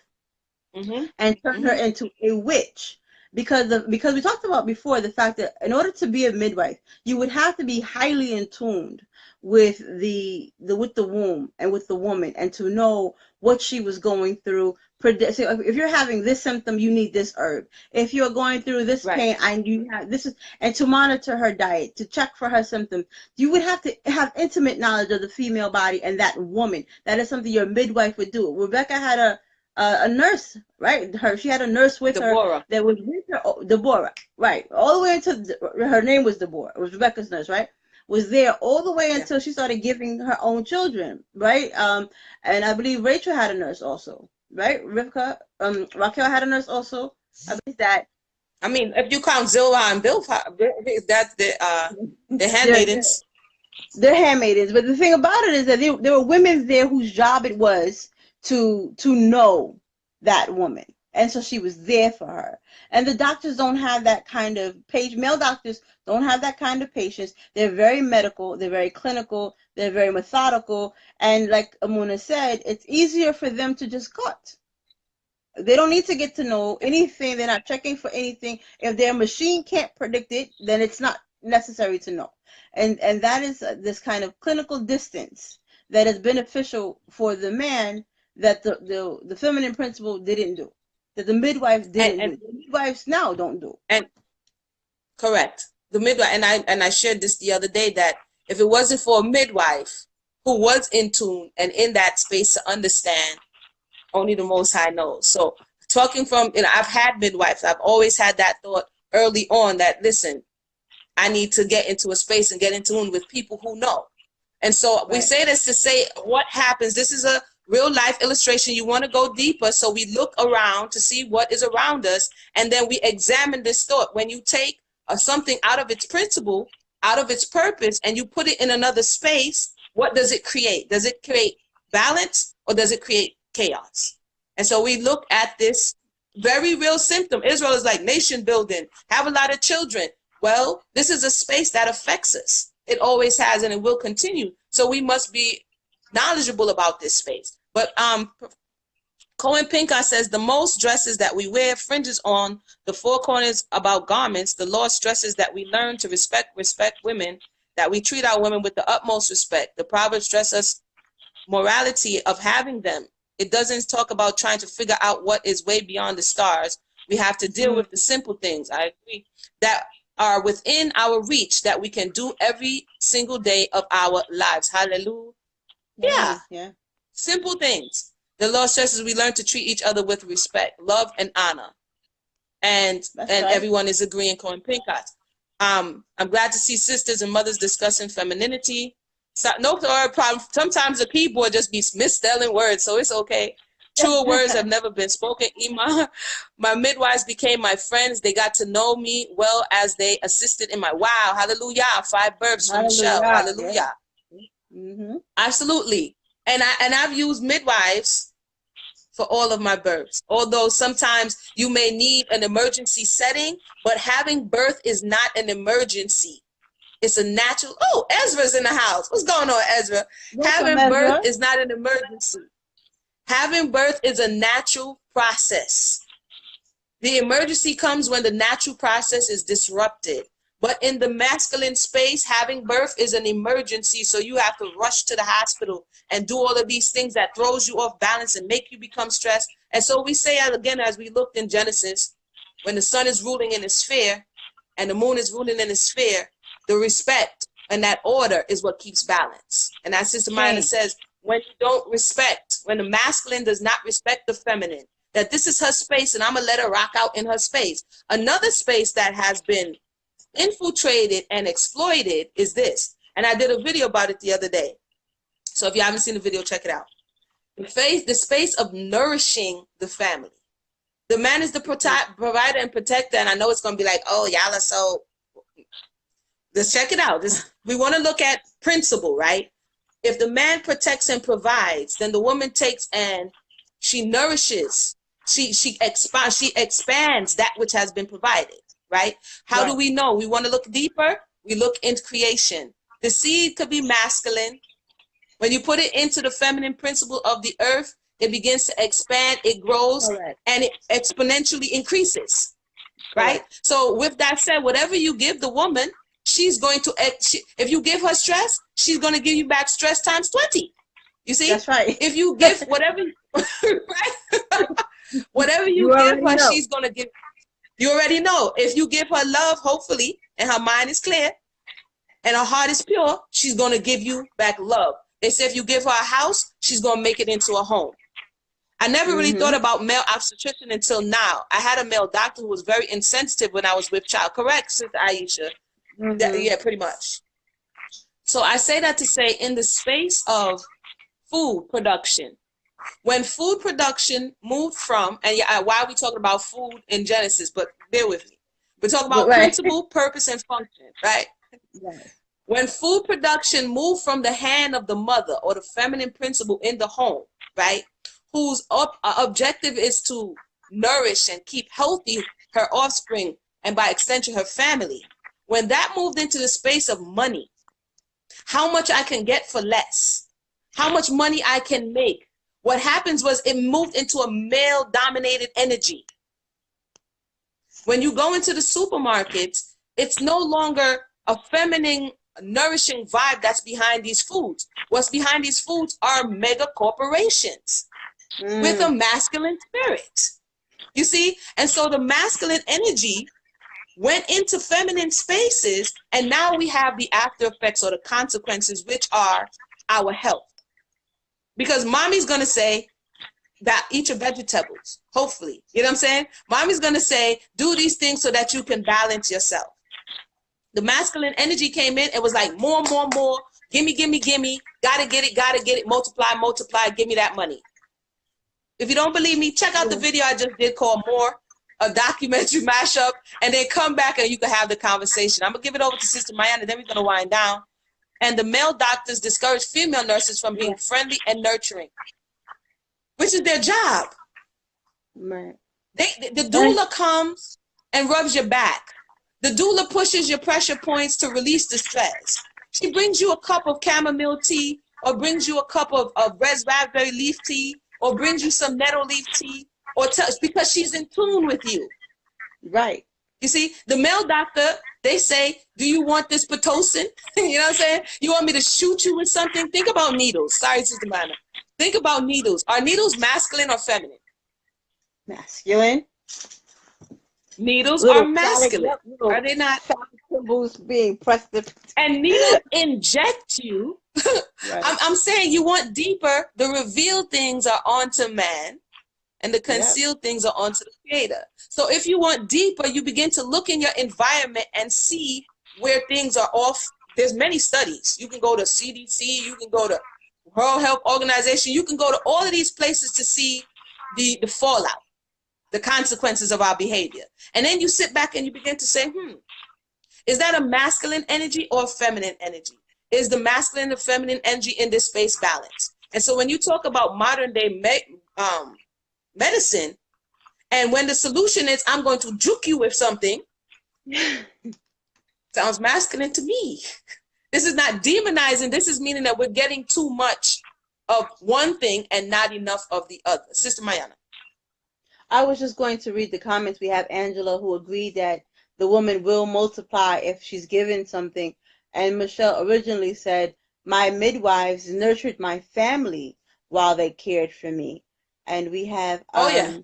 and turn her into a witch. Because we talked about before the fact that in order to be a midwife, you would have to be highly in tuned with the womb and with the woman, and to know what she was going through. So if you're having this symptom, you need this herb. If you're going through this pain, and you have this, and to monitor her diet, to check for her symptoms, you would have to have intimate knowledge of the female body and that woman. That is something your midwife would do. Rebecca had a nurse, right? She had a nurse with her that was with her. Deborah, right? All the way until her name was Deborah. It was Rebecca's nurse, right? Was there all the way until she started giving her own children, right? And I believe Rachel had a nurse also, right? Raquel had a nurse also. I believe that. I mean, if you count Zillah and Bilhah, that's the handmaidens. They're handmaidens, but the thing about it is that there were women there whose job it was to know that woman, and so she was there for her. And the doctors don't have that kind of male doctors don't have that kind of patience. They're very medical, they're very clinical, they're very methodical, and like Emunah said, it's easier for them to just cut. They don't need to get to know anything. They're not checking for anything. If their machine can't predict it, then it's not necessary to know. And that is this kind of clinical distance that is beneficial for the man, that the feminine principle didn't do, that the midwives didn't do. The midwives now don't do. And correct. The midwife, and I shared this the other day, that if it wasn't for a midwife who was in tune and in that space to understand, only the Most High knows. So talking from, I've had midwives. I've always had that thought early on that, listen, I need to get into a space and get in tune with people who know. And so we say this to say what happens. This is a real life illustration. You want to go deeper, so we look around to see what is around us, and then we examine this thought. When you take something out of its principle, out of its purpose, and you put it in another space, what does it create? Does it create balance, or does it create chaos? And so we look at this very real symptom. Israel is like nation building, have a lot of children. Well, this is a space that affects us. It always has, and it will continue. So we must be knowledgeable about this space. But Cohen Pincott says the most dresses that we wear, fringes on the four corners about garments, the law stresses that we learn to respect women, that we treat our women with the utmost respect. The Proverbs stress us morality of having them. It doesn't talk about trying to figure out what is way beyond the stars. We have to deal with the simple things, I agree, that are within our reach, that we can do every single day of our lives. Hallelujah. Yeah. Simple things. The Lord stresses we learn to treat each other with respect, love, and honor. And everyone is agreeing, Cohen Pincott. I'm glad to see sisters and mothers discussing femininity. So, no problem. Sometimes the keyboard just be misspelling words, so it's okay. Truer words have never been spoken. My midwives became my friends. They got to know me well as they assisted in my hallelujah. 5 verbs from Mashal. Hallelujah. Absolutely. And I've used midwives for all of my births. Although sometimes you may need an emergency setting, but having birth is not an emergency. It's a natural. Oh, Ezra's in the house. What's going on, Ezra? Having birth is not an emergency. Having birth is a natural process. The emergency comes when the natural process is disrupted. But in the masculine space, having birth is an emergency, so you have to rush to the hospital and do all of these things that throws you off balance and make you become stressed. And so we say, again, as we looked in Genesis, when the sun is ruling in a sphere and the moon is ruling in a sphere, the respect and that order is what keeps balance. And as Sister Mayanah says, when you don't respect, when the masculine does not respect the feminine, that this is her space and I'm going to let her rock out in her space. Another space that has been infiltrated and exploited is this. And I did a video about it the other day. So if you haven't seen the video, check it out. The space of nourishing the family. The man is the provider and protector. And I know it's going to be like, oh, y'all are so... Let's check it out. We want to look at principle, right? If the man protects and provides, then the woman takes and she nourishes. She expands that which has been provided, right? How do we know? We want to look deeper. We look into creation. The seed could be masculine. When you put it into the feminine principle of the earth, it begins to expand, it grows, and it exponentially increases, right? So with that said, whatever you give the woman, she's going to, if you give her stress, she's going to give you back stress times 20. You see? That's right. If you give whatever, right? Whatever you give her, she's going to give. You already know. If you give her love, hopefully, and her mind is clear, and her heart is pure, she's going to give you back love. They say if you give her a house, she's going to make it into a home. I never really thought about male obstetrician until now. I had a male doctor who was very insensitive when I was with child. Correct, Sister Aisha? Yeah, pretty much. So I say that to say in the space of food production, when food production moved from, and why are we talking about food in Genesis, but bear with me. We're talking about principle, purpose, and function, right? When food production moved from the hand of the mother or the feminine principle in the home, right, whose objective is to nourish and keep healthy her offspring and by extension her family, when that moved into the space of money, how much I can get for less, how much money I can make, what happens was it moved into a male-dominated energy. When you go into the supermarkets, it's no longer a feminine, nourishing vibe that's behind these foods. What's behind these foods are mega corporations with a masculine spirit. You see? And so the masculine energy went into feminine spaces, and now we have the after effects or the consequences, which are our health. Because mommy's going to say that eat your vegetables, hopefully. You know what I'm saying? Mommy's going to say, do these things so that you can balance yourself. The masculine energy came in. It was like more, more, more. Gimme, gimme, gimme. Gotta get it. Multiply, multiply. Give me that money. If you don't believe me, check out the video I just did called More, a documentary mashup, and then come back and you can have the conversation. I'm going to give it over to Sister Mayanah, then we're going to wind down. And the male doctors discourage female nurses from being friendly and nurturing, which is their job. Right. The doula comes and rubs your back. The doula pushes your pressure points to release the stress. She brings you a cup of chamomile tea, or brings you a cup of raspberry leaf tea, or brings you some nettle leaf tea, or because she's in tune with you. Right. You see, the male doctor, they say, do you want this Pitocin? You know what I'm saying? You want me to shoot you with something? Think about needles. Sorry, Sister Mayanah. Think about needles. Are needles masculine or feminine? Masculine. Needles are masculine. Are they not? Symbols being pressed. And needles inject you. I'm saying you want deeper. The revealed things are onto man, and the concealed things are onto the Creator. So if you want deeper, you begin to look in your environment and see where things are off. There's many studies. You can go to CDC, you can go to World Health Organization, you can go to all of these places to see the fallout, the consequences of our behavior. And then you sit back and you begin to say, is that a masculine energy or a feminine energy? Is the masculine and feminine energy in this space balance? And so when you talk about modern day medicine, and when the solution is, I'm going to juke you with something, sounds masculine to me. This is not demonizing. This is meaning that we're getting too much of one thing and not enough of the other. Sister Mayanah. I was just going to read the comments. We have Angela who agreed that the woman will multiply if she's given something. And Michelle originally said, my midwives nurtured my family while they cared for me. And we have Oh yeah.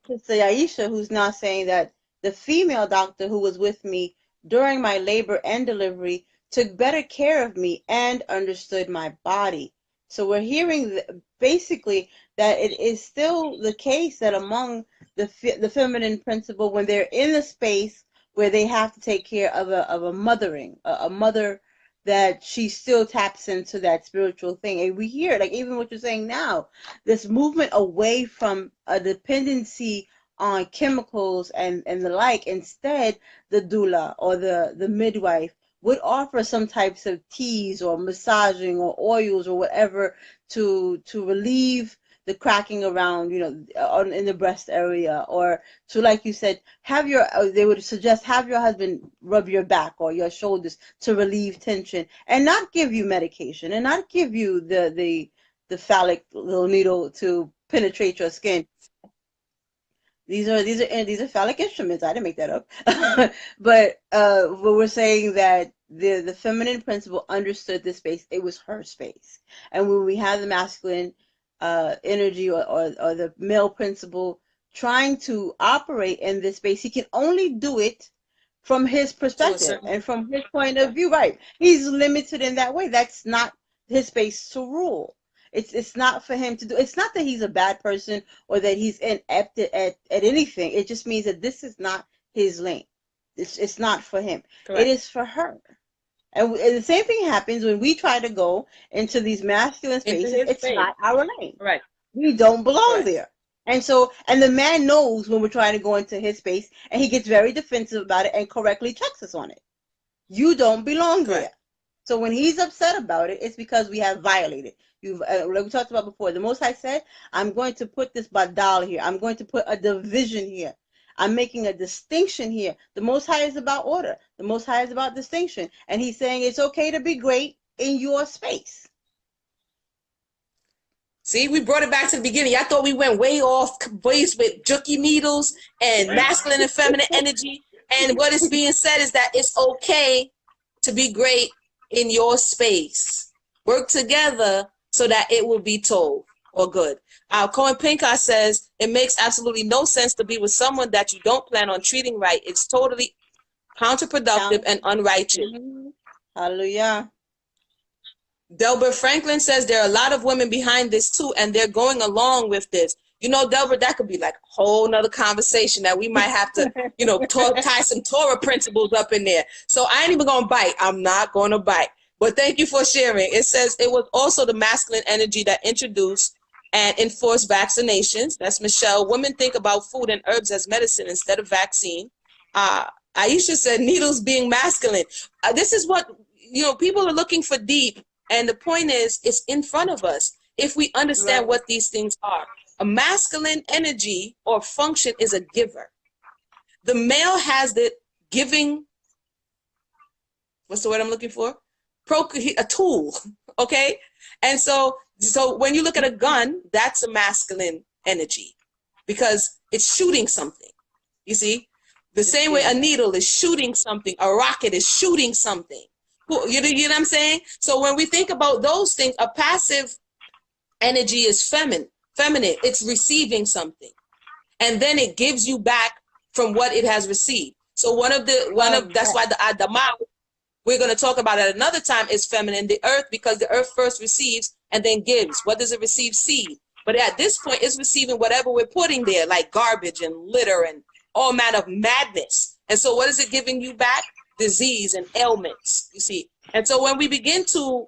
Sister Aisha, who's now saying that the female doctor who was with me during my labor and delivery took better care of me and understood my body. So we're hearing basically that it is still the case that among the feminine principle, when they're in a space where they have to take care of a mothering, a mother, that she still taps into that spiritual thing. And we hear, like even what you're saying now, this movement away from a dependency on chemicals and the like. Instead, the doula or the midwife would offer some types of teas or massaging or oils or whatever to relieve the cracking around, in the breast area, or to, like you said, they would suggest have your husband rub your back or your shoulders to relieve tension, and not give you medication, and not give you the phallic little needle to penetrate your skin. These are phallic instruments. I didn't make that up. But we're saying that the feminine principle understood this space. It was her space. And when we have the masculine energy or the male principle trying to operate in this space, he can only do it from his perspective and from his point of view. Right. He's limited in that way. That's not his space to rule. It's not for him to do. It's not that he's a bad person or that he's inept at anything. It just means that this is not his lane. It's not for him. Correct. It is for her. And the same thing happens when we try to go into these masculine spaces. It's not our lane. Right. We don't belong there. And so, and the man knows when we're trying to go into his space, and he gets very defensive about it and correctly checks us on it. You don't belong there. So when he's upset about it, it's because we have violated. Like we talked about before, the Most High said, I'm going to put this badal here. I'm going to put a division here. I'm making a distinction here. The Most High is about order. The Most High is about distinction. And he's saying it's okay to be great in your space. See, we brought it back to the beginning. I thought we went way off base with juki needles and masculine and feminine energy. And what is being said is that it's okay to be great in your space. Work together so that it will be told or good. Cohen Pincott says, it makes absolutely no sense to be with someone that you don't plan on treating right. It's totally counterproductive and unrighteous. Hallelujah. Delbert Franklin says there are a lot of women behind this too, and they're going along with this. Delbert, that could be like a whole nother conversation that we might have to, tie some Torah principles up in there. So I ain't even going to bite. I'm not going to bite. But thank you for sharing. It says it was also the masculine energy that introduced and enforced vaccinations. That's Mashal. Women think about food and herbs as medicine instead of vaccine. Aisha said needles being masculine. This is what, people are looking for deep. And the point is, it's in front of us if we understand what these things are. A masculine energy or function is a giver. The male has the giving, what's the word I'm looking for? A tool, okay? And so when you look at a gun, that's a masculine energy because it's shooting something, you see? The same way a needle is shooting something, a rocket is shooting something. You know what I'm saying? So when we think about those things, a passive energy is feminine. It's receiving something. And then it gives you back from what it has received. So that's why the Adamah, we're going to talk about it another time, is feminine, the earth, because the earth first receives and then gives. What does it receive? Seed. But at this point, it's receiving whatever we're putting there, like garbage and litter and all manner of madness. And so what is it giving you back? Disease and ailments, you see. And so when we begin to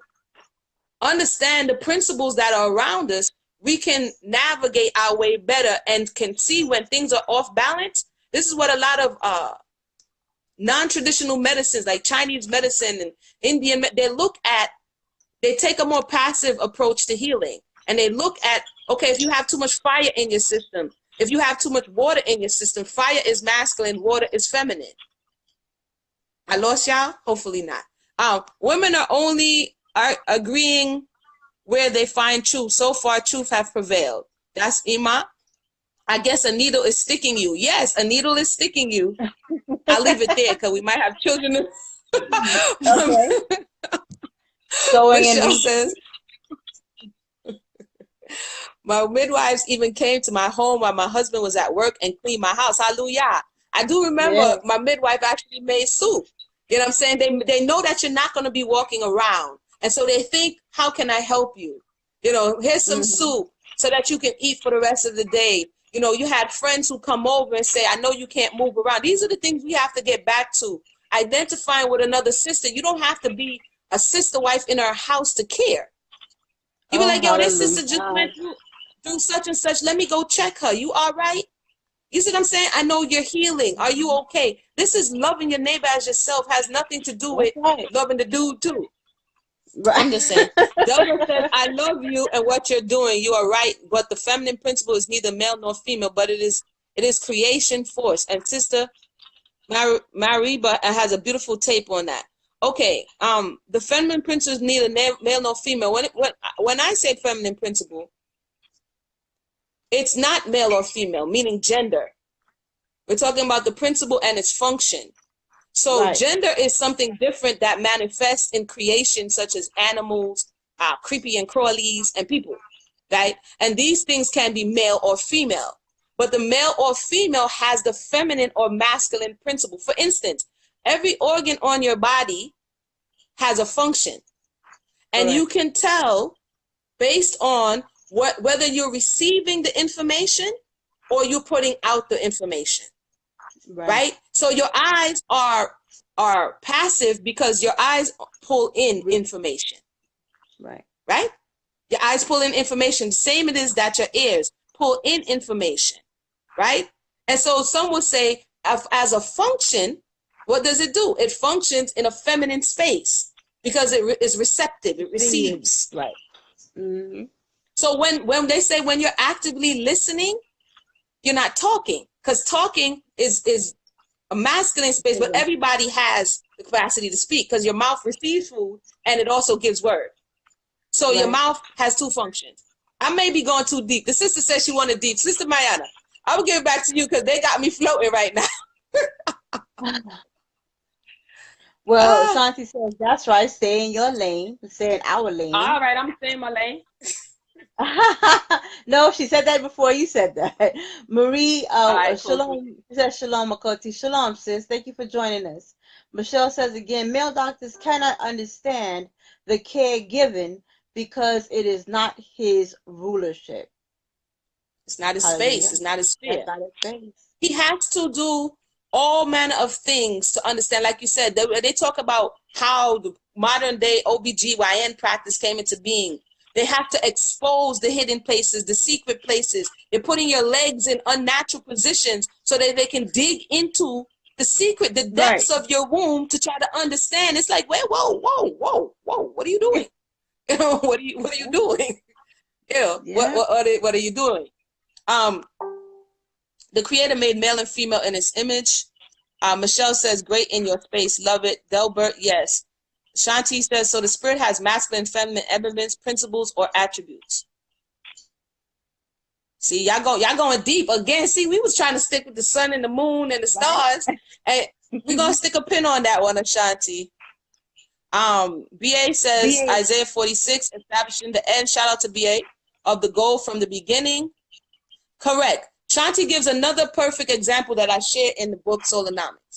understand the principles that are around us, we can navigate our way better and can see when things are off balance. This is what a lot of non-traditional medicines like Chinese medicine and Indian, they take a more passive approach to healing. And they look at, okay, if you have too much fire in your system, if you have too much water in your system, fire is masculine, water is feminine. I lost y'all? Hopefully not. Women are agreeing where they find truth. So far, truth have prevailed. That's Ima. I guess a needle is sticking you. Yes, a needle is sticking you. I'll leave it there because we might have children. Okay. Sewing and Michelle reading. says, my midwives even came to my home while my husband was at work and cleaned my house. Hallelujah. I do remember Yeah. my midwife actually made soup. You know what I'm saying? They know that you're not going to be walking around. And so they think, how can I help you? You know, here's some soup so that you can eat for the rest of the day. You know, you had friends who come over and say, I know you can't move around. These are the things we have to get back to. Identifying with another sister. You don't have to be a sister wife in her house to care. You be like, yo, this sister just went through such and such. Let me go check her. You all right? You see what I'm saying? I know you're healing. Are you okay? This is loving your neighbor as yourself. Has nothing to do with loving the dude too. Right. I'm just saying. Delbert said, I love you and what you're doing. You are right. But the feminine principle is neither male nor female, but it is creation force. And Sister Mariba has a beautiful tape on that. Okay. The feminine principle is neither male nor female. When I say feminine principle, it's not male or female, meaning gender. We're talking about the principle and its function. So gender is something different that manifests in creation, such as animals, creepy and crawlies, and people, right? And these things can be male or female. But the male or female has the feminine or masculine principle. For instance, every organ on your body has a function. And you can tell based on whether you're receiving the information or you're putting out the information, right? So your eyes are passive because your eyes pull in information, right? Your eyes pull in information. Same it is that your ears pull in information, right? And so some would say, as a function, what does it do? It functions in a feminine space because it is receptive. It receives, right? So when they say when you're actively listening, you're not talking, because talking is a masculine space, but everybody has the capacity to speak because your mouth receives food and it also gives word. So your mouth has two functions. I may be going too deep. The sister said she wanted deep. Sister Mayanah, I will give it back to you because they got me floating right now. Well, Shanti says, that's right. Stay in your lane. Stay in our lane. All right, I'm staying in my lane. No, she said that before you said that. Marie, shalom. She says shalom, Makoti. Shalom, sis. Thank you for joining us. Michelle says again, male doctors cannot understand the care given because it is not his rulership. It's not his space. It's not his sphere. Not his space. He has to do all manner of things to understand. Like you said, they talk about how the modern day OBGYN practice came into being. They have to expose the hidden places, the secret places. They're putting your legs in unnatural positions so that they can dig into the secret, the depths of your womb to try to understand. It's like, whoa, what are you doing? You know, what are you doing? What are you doing? The Creator made male and female in His image. Michelle says, great in your space, love it. Delbert, yes. Shanti says, so the spirit has masculine, feminine elements, principles, or attributes. See, y'all going deep again. See, we was trying to stick with the sun and the moon and the stars, and we're gonna stick a pin on that one, Shanti. BA says Isaiah 46, establishing the end. Shout out to BA of the goal from the beginning. Correct. Shanti gives another perfect example that I share in the book Solonomics.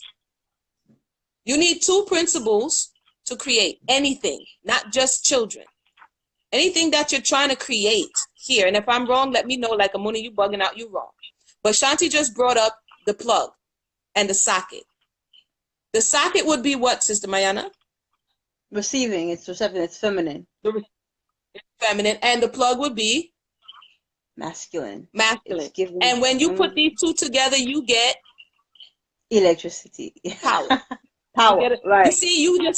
You need two principles to create anything, not just children. Anything that you're trying to create here. And if I'm wrong, let me know. Like, Emunah, you bugging out, you wrong. But Shanti just brought up the plug and the socket. The socket would be what, Sister Mayanah? Receiving. It's receptive. It's feminine. It's feminine. And the plug would be? Masculine. And when you put these two together, you get? Electricity. Power. You see, you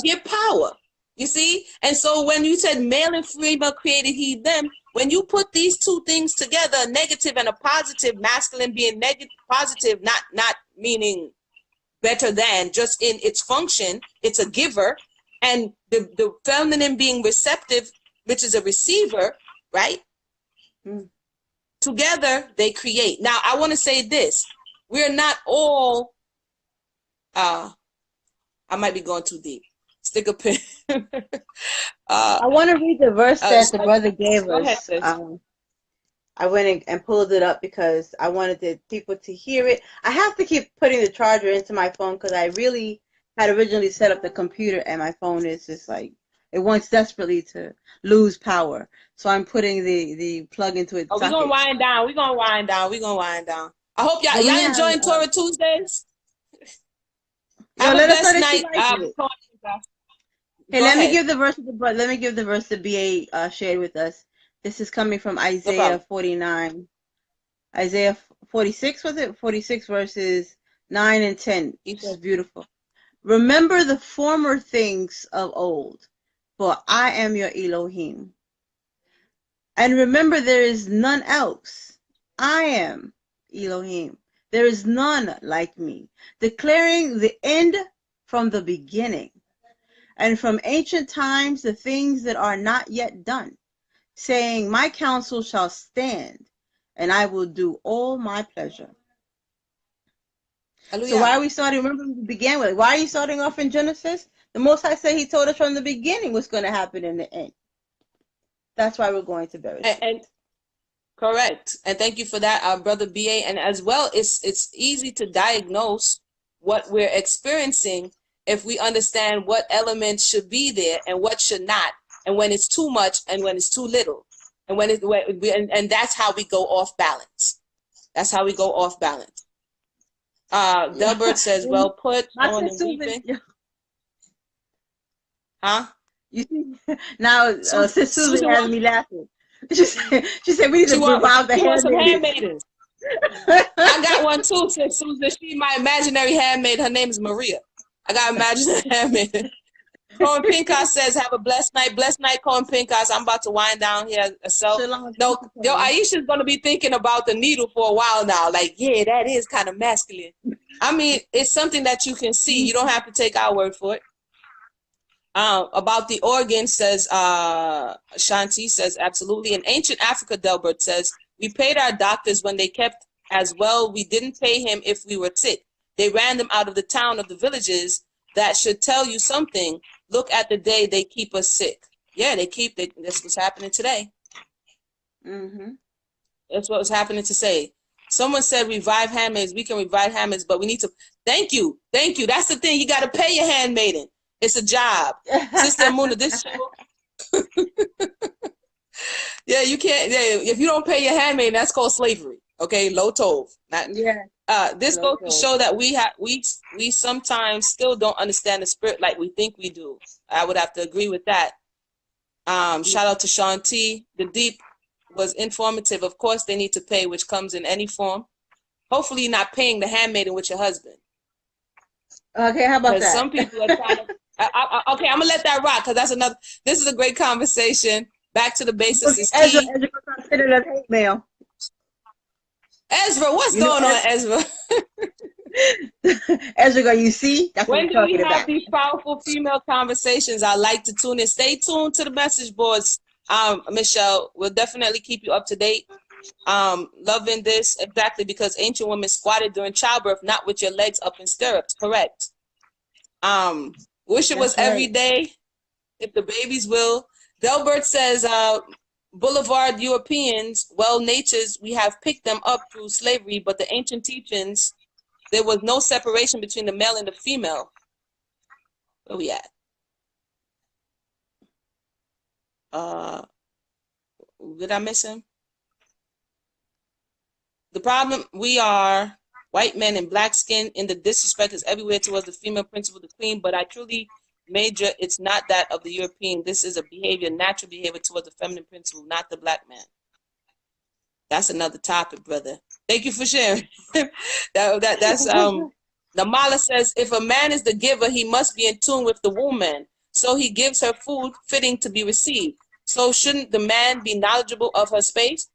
get power. You see? And so when you said male and female created he, them, when you put these two things together, a negative and a positive, masculine being negative, positive, not meaning better than, just in its function, it's a giver, and the feminine being receptive, which is a receiver, right? together they create. Now, I want to say this. We're not all, I might be going too deep. Stick a pin. I want to read the verse that the brother gave go ahead, us. sis. I went and pulled it up because I wanted the people to hear it. I have to keep putting the charger into my phone because I really had originally set up the computer and my phone is just like, it wants desperately to lose power. So I'm putting the plug into its socket. We're going to wind down. We're going to wind down. We're going to wind down. I hope y'all enjoying Torah Tuesdays. Have a blessed night. Hey, let me give the verse. Let me give the verse that BA shared with us. This is coming from Isaiah 49. Isaiah 46, was it? 46 verses 9 and 10. It's beautiful. Remember the former things of old, for I am your Elohim. And remember there is none else. I am Elohim. There is none like me, declaring the end from the beginning, and from ancient times the things that are not yet done, saying, my counsel shall stand, and I will do all my pleasure. Hallelujah. So why are we starting? Remember, we began with, why are you starting off in Genesis? The Most High said he told us from the beginning what's going to happen in the end. That's why we're going to Bereshit. And correct. And thank you for that, Brother BA. And as well, it's easy to diagnose what we're experiencing if we understand what elements should be there and what should not, and when it's too much and when it's too little, and and that's how we go off balance. That's how we go off balance. Delbert says, "Well put on the weeping." Huh? You see, now Sis Susan has me laughing. She said we need to revive the handmaidens. I got one too, Sis Susan. She my imaginary handmaid. Her name is Maria. I got imaginary handmaid. Cohen Pincus says, "Have a blessed night." Blessed night, Cohen Pincus. I'm about to wind down here. So, no, Aisha's gonna be thinking about the needle for a while now. Like, yeah, that is kind of masculine. I mean, it's something that you can see. You don't have to take our word for it. About the organ, says Shanti says, absolutely. In ancient Africa, Delbert says, we paid our doctors when they kept as well. We didn't pay him if we were sick. They ran them out of the town, of the villages. That should tell you something. Look at the day they keep us sick. Yeah, that's what's happening today. Mm-hmm. That's what was happening to say. Someone said revive handmaids. We can revive handmaids, but we need to. Thank you. That's the thing. You got to pay your handmaiden. It's a job. Sister Emunah, this show. Yeah, you can't. Yeah, if you don't pay your handmaiden, that's called slavery. Okay, low tov. This goes to show that we sometimes still don't understand the spirit like we think we do. I would have to agree with that. Shout out to Sean T. The deep was informative. Of course, they need to pay, which comes in any form. Hopefully, you're not paying the handmaiden with your husband. Okay, how about that? Some people are trying to. Okay, I'm gonna let that rock because that's another. This is a great conversation. Back to the basics is key. Ezra considered as hate mail. Ezra, what's going on, Ezra? Ezra, you see? That's when what do we have these powerful female conversations? I like to tune in. Stay tuned to the message boards, Mashal. We'll definitely keep you up to date. Loving this exactly because ancient women squatted during childbirth, not with your legs up in stirrups. Correct. Wish it was every day. If the babies will. Delbert says, Boulevard Europeans, well natures, we have picked them up through slavery, but the ancient teachings, there was no separation between the male and the female. Where we at? Did I miss him? The problem, we are white men and black skin in the disrespect is everywhere towards the female principle, the queen, but I truly major, it's not that of the European. This is a behavior, natural behavior towards the feminine principle, not the black man. That's another topic, brother. Thank you for sharing. That's Namala says, if a man is the giver, he must be in tune with the woman. So he gives her food fitting to be received. So shouldn't the man be knowledgeable of her space?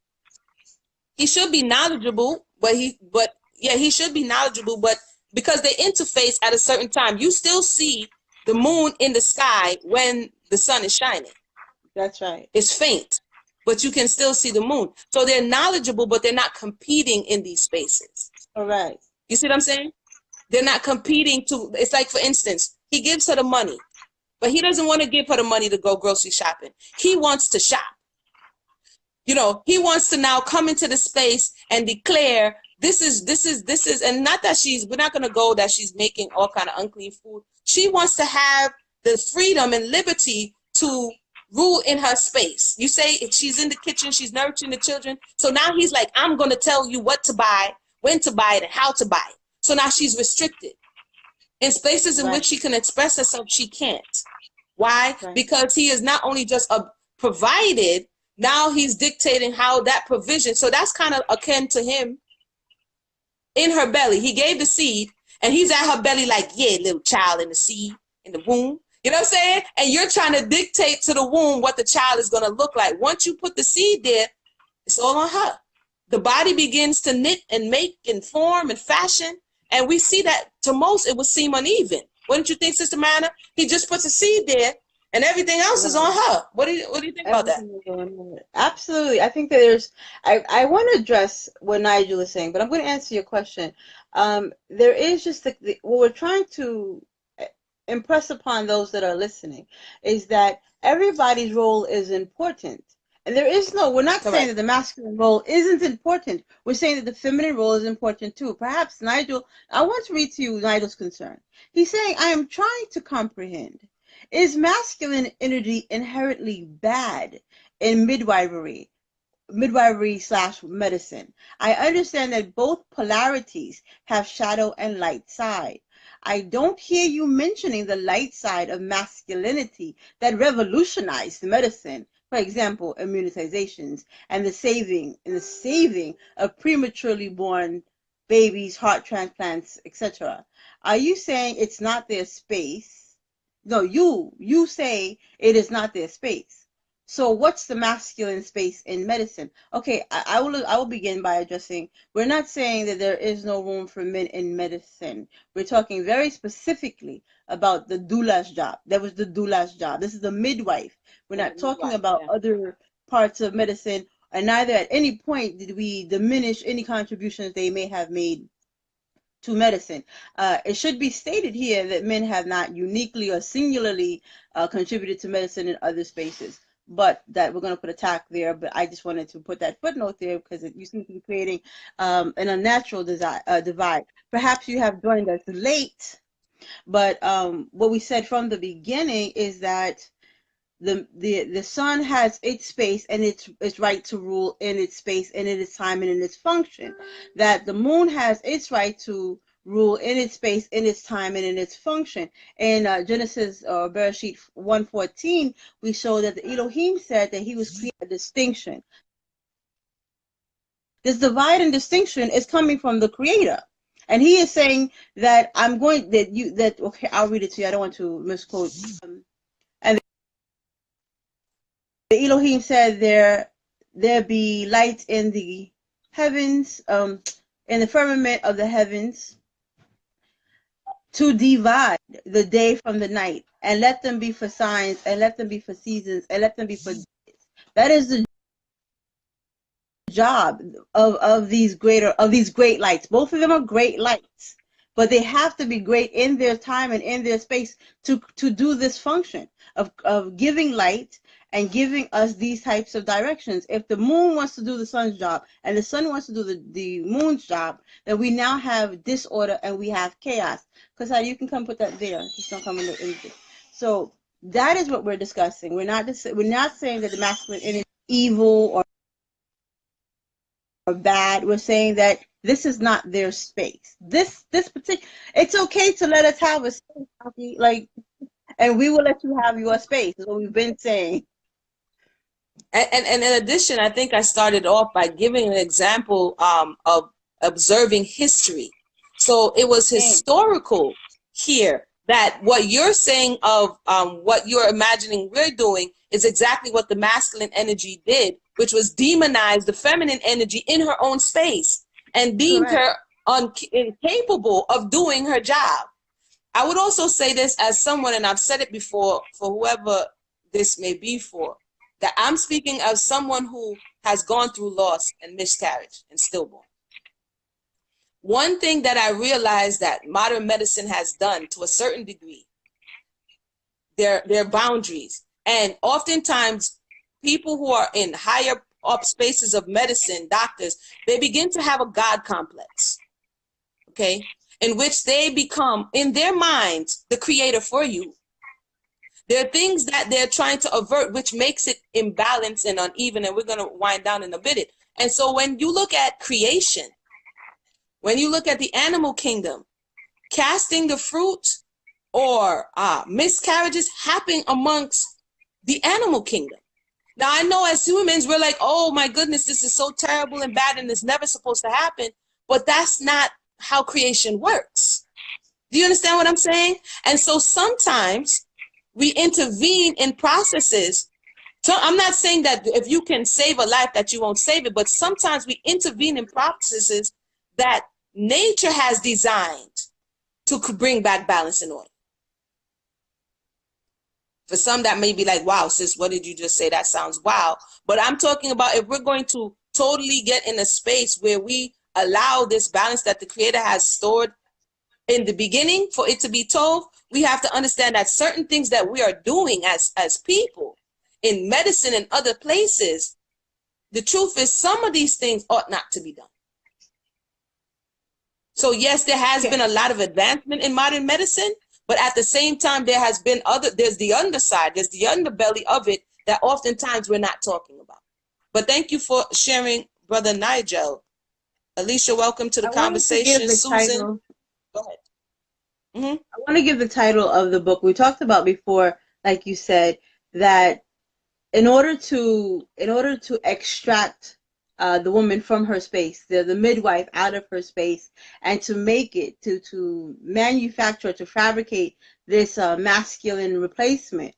He should be knowledgeable, he should be knowledgeable, but because they interface at a certain time, you still see the moon in the sky when the sun is shining. That's right. It's faint, but you can still see the moon. So they're knowledgeable, but they're not competing in these spaces. All right. You see what I'm saying? They're not competing to, it's like, for instance, he gives her the money, but he doesn't want to give her the money to go grocery shopping. He wants to shop. You know, he wants to now come into the space and declare this is, and not that we're not going to go that she's making all kind of unclean food. She wants to have the freedom and liberty to rule in her space. You say if she's in the kitchen, she's nurturing the children. So now he's like, I'm going to tell you what to buy, when to buy it, and how to buy it. So now she's restricted. In spaces in which she can express herself, she can't. Why? Because he is not only just provided, now he's dictating how that provision. So that's kind of akin to him in her belly. He gave the seed, and he's at her belly like, yeah, little child in the seed, in the womb. You know what I'm saying? And you're trying to dictate to the womb what the child is going to look like. Once you put the seed there, it's all on her. The body begins to knit and make and form and fashion. And we see that to most, it would seem uneven. Wouldn't you think, Sister Mayanah? He just puts a seed there and everything else is on her. What do you think about that? Absolutely. I think that I want to address what Nigel is saying, but I'm going to answer your question. There is just what we're trying to impress upon those that are listening is that everybody's role is important. And we're not saying that the masculine role isn't important. We're saying that the feminine role is important too. Perhaps Nigel, I want to read to you Nigel's concern. He's saying, I am trying to comprehend. Is masculine energy inherently bad in midwifery / medicine? I understand that both polarities have shadow and light side. I don't hear you mentioning the light side of masculinity that revolutionized medicine. For example, immunizations and the saving of prematurely born babies, heart transplants, etc. Are you saying it's not their space? No, you say it is not their space. So what's the masculine space in medicine? Okay, I will begin by addressing, we're not saying that there is no room for men in medicine. We're talking very specifically about the doula's job. That was the doula's job. This is the midwife. We're not talking about other parts of medicine, and neither at any point did we diminish any contributions they may have made to medicine. It should be stated here that men have not uniquely or singularly contributed to medicine in other spaces, but that we're going to put a tack there. But I just wanted to put that footnote there because you seem to be creating an unnatural divide. Perhaps you have joined us late, but what we said from the beginning is that the sun has its space and its right to rule in its space and in its time and in its function. That the moon has its right to rule in its space, in its time, and in its function. In Genesis or Bereshit 1:14, we show that the Elohim said that he was creating a distinction. This divide and distinction is coming from the Creator. And he is saying that okay, I'll read it to you. I don't want to misquote. And the Elohim said there be light in the heavens, in the firmament of the heavens, to divide the day from the night, and let them be for signs, and let them be for seasons, and let them be for days. That is the job of these great lights. Both of them are great lights, but they have to be great in their time and in their space to do this function of giving light and giving us these types of directions. If the moon wants to do the sun's job and the sun wants to do the moon's job, then we now have disorder and we have chaos. Because you can come put that there. Just don't come in the. So that is what we're discussing. We're not saying that the masculine is evil or bad. We're saying that this is not their space. This particular. It's okay to let us have a space, and we will let you have your space. Is what we've been saying. And in addition, I think I started off by giving an example of observing history. So it was historical here that what you're saying of what you're imagining we're doing is exactly what the masculine energy did, which was demonize the feminine energy in her own space and deemed her incapable of doing her job. I would also say this as someone, and I've said it before for whoever this may be for, That I'm speaking of someone who has gone through loss and miscarriage and stillborn. One thing that I realized that modern medicine has done to a certain degree, their boundaries. And oftentimes people who are in higher up spaces of medicine, doctors, they begin to have a God complex, okay, in which they become, in their minds, the creator for you. There are things that they're trying to avert, which makes it imbalanced and uneven, and we're going to wind down in a bit. And so when you look at creation, when you look at the animal kingdom, casting the fruit or miscarriages happen amongst the animal kingdom. Now, I know as humans, we're like, oh my goodness, this is so terrible and bad and it's never supposed to happen. But that's not how creation works. Do you understand what I'm saying? And so sometimes we intervene in processes. So I'm not saying that if you can save a life that you won't save it, but sometimes we intervene in processes that nature has designed to bring back balance and order. For some, that may be like, wow, sis, what did you just say? That sounds wow. But I'm talking about if we're going to totally get in a space where we allow this balance that the Creator has stored in the beginning for it to be told, we have to understand that certain things that we are doing as people in medicine and other places, the truth is some of these things ought not to be done. So yes, there has been a lot of advancement in modern medicine, but at the same time, there has been there's the underside, there's the underbelly of it that oftentimes we're not talking about. But thank you for sharing, Brother Nigel. Alicia, welcome to the conversation. Susan, go ahead. I want to give the title of the book. We talked about before, like you said, that in order to extract the woman from her space, the midwife out of her space, and to make it, to manufacture, to fabricate this masculine replacement,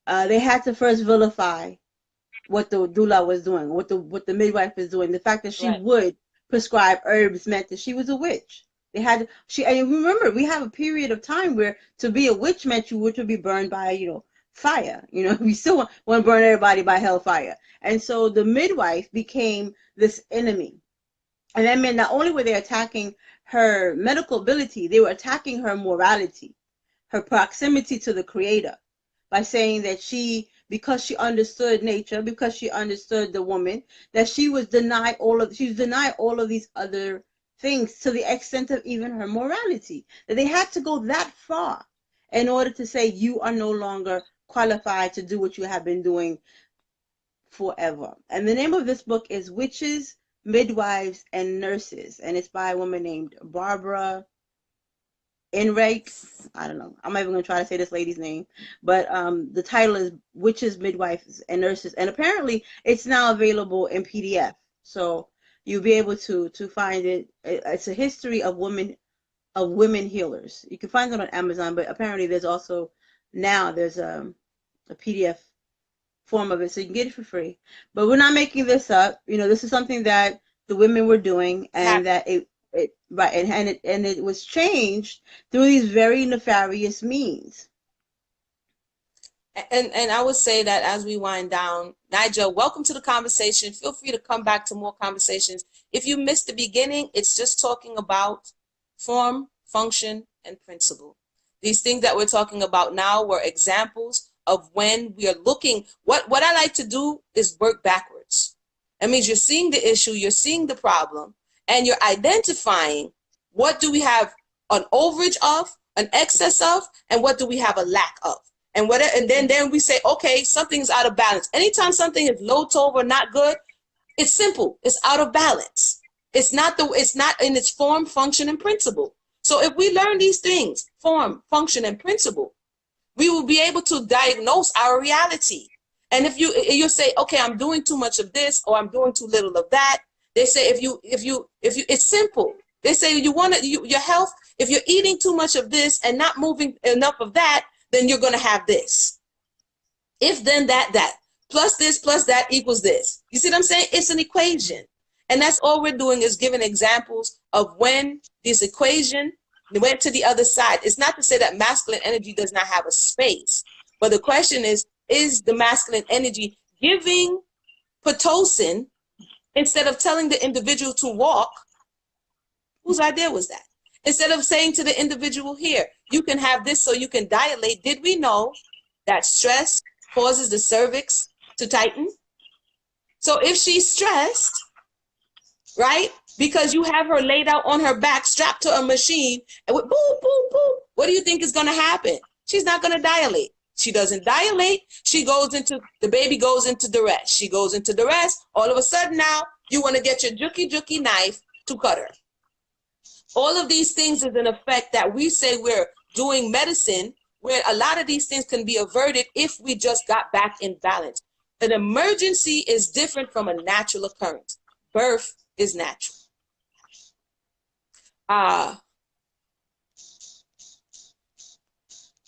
they had to first vilify what the doula was doing, what the midwife is doing. The fact that she would prescribe herbs meant that she was a witch. They had and remember, we have a period of time where to be a witch meant you were to be burned by, fire. We still want to burn everybody by hellfire. And so the midwife became this enemy. And that meant not only were they attacking her medical ability, they were attacking her morality, her proximity to the Creator, by saying that because she understood nature, because she understood the woman, that she was denied all of these other things, to the extent of even her morality, that they had to go that far in order to say you are no longer qualified to do what you have been doing forever. And the name of this book is Witches, Midwives, and Nurses, and it's by a woman named Barbara Enright. I don't know. I'm not even going to try to say this lady's name, but the title is Witches, Midwives, and Nurses, and apparently it's now available in PDF, so you'll be able to find it. It's a history of women healers. You can find it on Amazon, but apparently there's a PDF form of it, so you can get it for free. But we're not making this up. This is something that the women were doing, and that it was changed through these very nefarious means. And I would say that as we wind down, Nigel, welcome to the conversation. Feel free to come back to more conversations. If you missed the beginning, it's just talking about form, function, and principle. These things that we're talking about now were examples of when we are looking. What I like to do is work backwards. That means you're seeing the issue, you're seeing the problem, and you're identifying what do we have an overage of, an excess of, and what do we have a lack of. And then we say, okay, something's out of balance. Anytime something is low, over, not good, it's simple. It's out of balance. It's not in its form, function, and principle. So if we learn these things, form, function, and principle, we will be able to diagnose our reality. And if you say, okay, I'm doing too much of this, or I'm doing too little of that, they say if you it's simple. They say your health, if you're eating too much of this and not moving enough of that, then you're going to have this. If then that plus this plus that equals this. You see what I'm saying? It's an equation. And that's all we're doing, is giving examples of when this equation went to the other side. It's not to say that masculine energy does not have a space, but the question is the masculine energy giving Pitocin instead of telling the individual to walk, whose idea was that? Instead of saying to the individual, here, you can have this so you can dilate, did we know that stress causes the cervix to tighten? So if she's stressed, right, because you have her laid out on her back, strapped to a machine, and with boom, boom, boom, what do you think is going to happen? She's not going to dilate. She doesn't dilate. The baby goes into duress. She goes into duress. All of a sudden now, you want to get your juki knife to cut her. All of these things is an effect that we say we're doing medicine, where a lot of these things can be averted if we just got back in balance. An emergency is different from a natural occurrence. Birth is natural.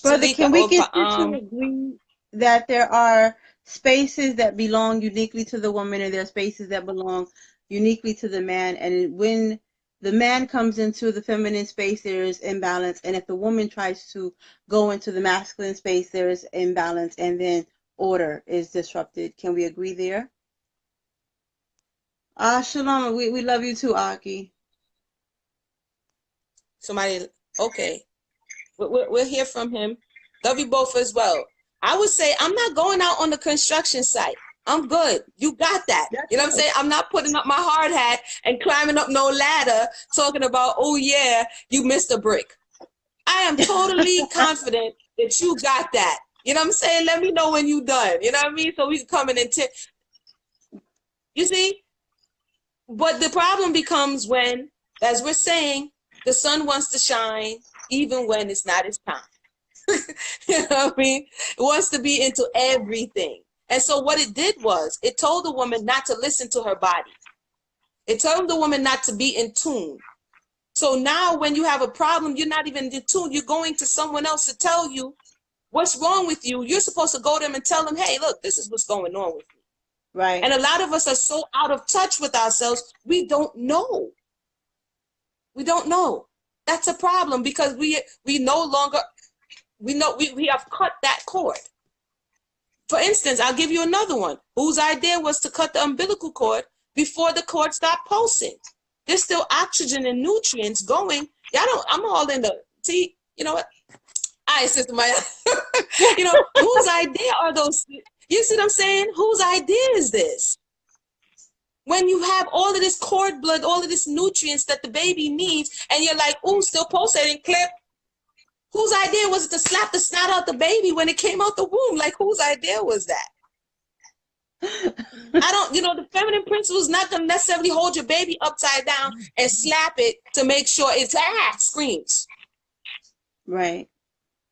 Brother, can we get you to agree that there are spaces that belong uniquely to the woman and there are spaces that belong uniquely to the man? And when the man comes into the feminine space, there is imbalance. And if the woman tries to go into the masculine space, there is imbalance. And then order is disrupted. Can we agree there? Shalom. We love you too, Aki. Somebody, okay. We'll hear from him. Love you both as well. I would say I'm not going out on the construction site. I'm good. You got that. You know what I'm saying? I'm not putting up my hard hat and climbing up no ladder talking about, oh yeah, you missed a brick. I am totally confident that you got that. You know what I'm saying? Let me know when you're done. You know what I mean? So we can come in and you see? But the problem becomes when, as we're saying, the sun wants to shine even when it's not its time. You know what I mean? It wants to be into everything. And so what it did was, it told the woman not to listen to her body. It told the woman not to be in tune. So now when you have a problem, you're not even in tune. You're going to someone else to tell you what's wrong with you. You're supposed to go to them and tell them, hey, look, this is what's going on with me. Right. And a lot of us are so out of touch with ourselves, we don't know. We don't know. That's a problem because we no longer, we have cut that cord. For instance, I'll give you another one whose idea was to cut the umbilical cord before the cord stopped pulsing. There's still oxygen and nutrients going. I'm all in the, see, you know what? All right, Sister Maya. You know, whose idea are those? You see what I'm saying? Whose idea is this? When you have all of this cord blood, all of this nutrients that the baby needs, and you're like, ooh, still pulsating, clip. Whose idea was it to slap the snot out the baby when it came out the womb? Like, whose idea was that? The feminine principle is not going to necessarily hold your baby upside down and slap it to make sure it screams. Right.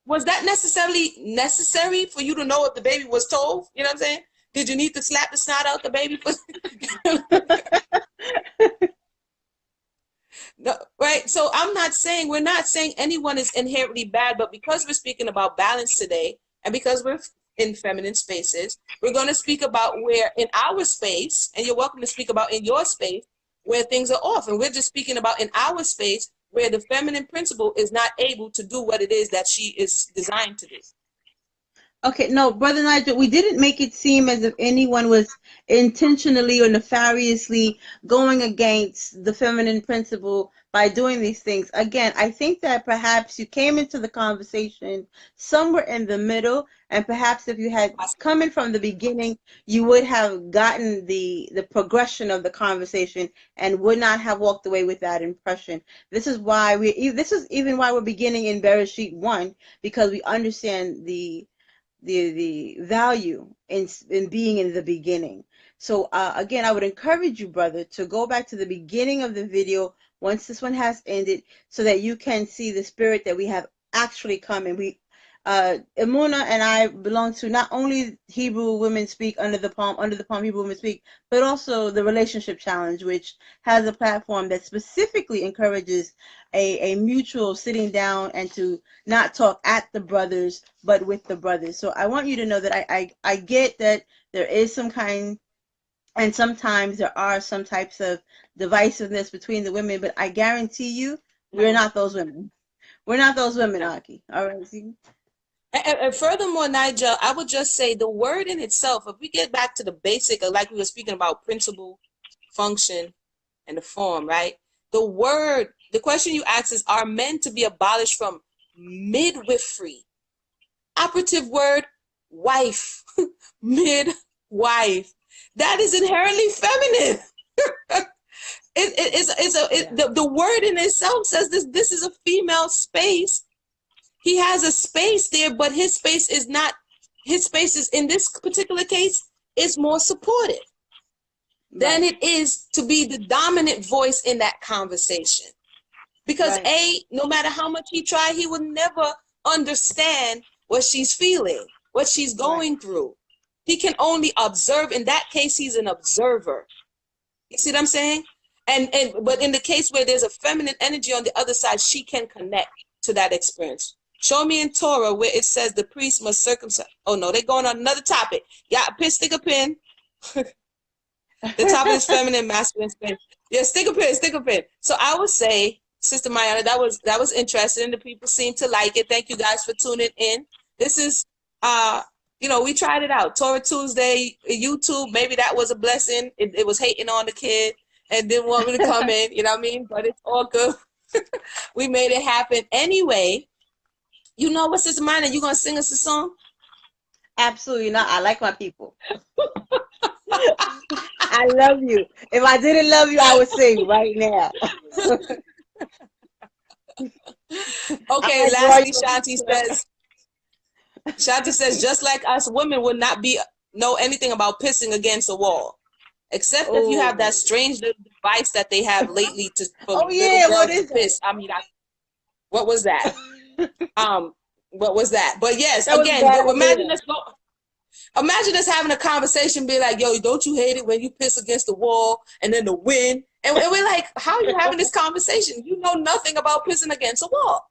Was that necessary for you to know if the baby was told? You know what I'm saying? Did you need to slap the snot out the baby? No, right? So we're not saying anyone is inherently bad, but because we're speaking about balance today, and because we're in feminine spaces, we're going to speak about where in our space, and you're welcome to speak about in your space, where things are off. And we're just speaking about in our space where the feminine principle is not able to do what it is that she is designed to do. Okay, no, Brother Nigel, we didn't make it seem as if anyone was intentionally or nefariously going against the feminine principle by doing these things. Again, I think that perhaps you came into the conversation somewhere in the middle, and perhaps if you had come in from the beginning, you would have gotten the progression of the conversation and would not have walked away with that impression. This is even why we're beginning in Bereshit 1, because we understand the value in being in the beginning. So again, I would encourage you, brother, to go back to the beginning of the video once this one has ended, so that you can see the spirit that we have actually come. And Emunah and I belong to not only Hebrew Women Speak under the palm Hebrew Women Speak, but also the Relationship Challenge, which has a platform that specifically encourages a mutual sitting down and to not talk at the brothers, but with the brothers. So I want you to know that I get that there is some kind, and sometimes there are some types of divisiveness between the women, but I guarantee you we're not those women. We're not those women, Aki. All right. See? And furthermore, Nigel, I would just say the word in itself, if we get back to the basic, like we were speaking about principle, function, and the form, right? The word, the question you ask is, are men to be abolished from midwifery? Operative word, wife, midwife. That is inherently feminine. The word in itself says this is a female space. He has a space there, but his space is not, his space is, in this particular case, is more supportive than it is to be the dominant voice in that conversation. Because no matter how much he tried, he would never understand what she's feeling, what she's going through. He can only observe. In that case, he's an observer. You see what I'm saying? But in the case where there's a feminine energy on the other side, she can connect to that experience. Show me in Torah where it says the priest must circumcise. Oh no, they're going on another topic. Yeah, stick a pin. The topic is feminine, masculine space. Yeah, stick a pin. So I would say, Sister Mayanah, that was interesting. The people seem to like it. Thank you guys for tuning in. This is we tried it out. Torah Tuesday, YouTube, maybe that was a blessing. It was hating on the kid and didn't want me to come in, you know what I mean? But it's all good. We made it happen. Anyway, you know what, Sister Mayanah, you gonna sing us a song? Absolutely not. I like my people. I love you. If I didn't love you, I would sing right now. Okay, lastly, Shanti says, just like us women would not know anything about pissing against a wall. Except if you have that strange little device that they have lately for little girls to piss. I mean, what was that? What was that? But yes, again, imagine us having a conversation, be like, yo, don't you hate it when you piss against the wall and then the wind? And we're like, how are you having this conversation? You know nothing about pissing against a wall.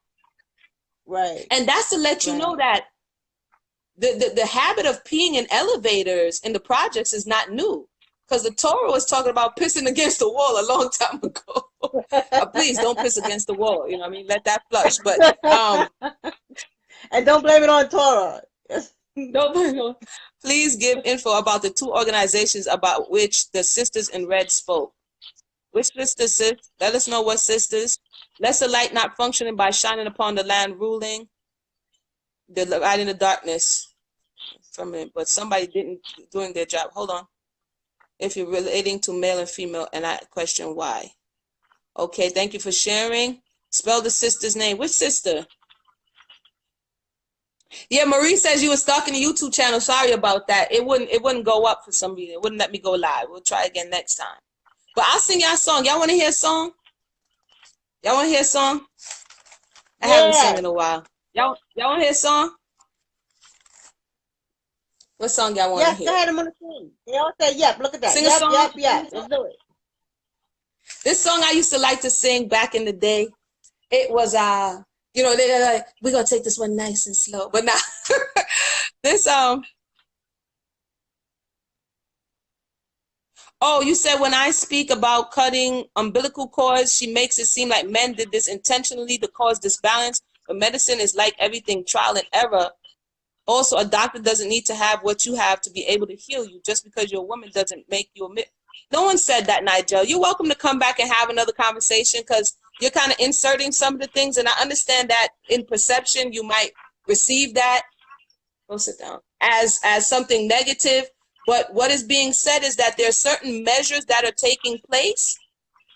Right. And that's to let you know that the habit of peeing in elevators in the projects is not new. Because the Torah was talking about pissing against the wall a long time ago. Please don't piss against the wall. You know what I mean? Let that flush. But and don't blame it on Torah. Please give info about the two organizations about which the Sisters in Red spoke. Which sisters, sis? Let us know what sisters. Lesser light not functioning by shining upon the land ruling. The light in the darkness from it. But somebody didn't doing their job. Hold on. If you're relating to male and female, and I question why. Okay, thank you for sharing. Spell the sister's name. Which sister? Yeah, Marie says you were stuck in the YouTube channel. Sorry about that. It wouldn't go up for some reason. It wouldn't let me go live. We'll try again next time. But I'll sing y'all a song. Y'all want to hear a song? Y'all want to hear a song? I haven't sung in a while. Y'all want to hear a song? What song y'all want to hear? Yes, go ahead. I'm going to sing. They all say, yep, look at that. Sing a song? Yep. Let's do it. This song I used to like to sing back in the day. It was, they're like, we're going to take this one nice and slow. But now, this, oh, you said when I speak about cutting umbilical cords, she makes it seem like men did this intentionally to cause disbalance. But medicine is like everything, trial and error. Also, a doctor doesn't need to have what you have to be able to heal you. Just because you're a woman doesn't make you a man. No one said that, Nigel. You're welcome to come back and have another conversation because you're kind of inserting some of the things. And I understand that in perception, you might receive that. Go sit down. As something negative. But what is being said is that there are certain measures that are taking place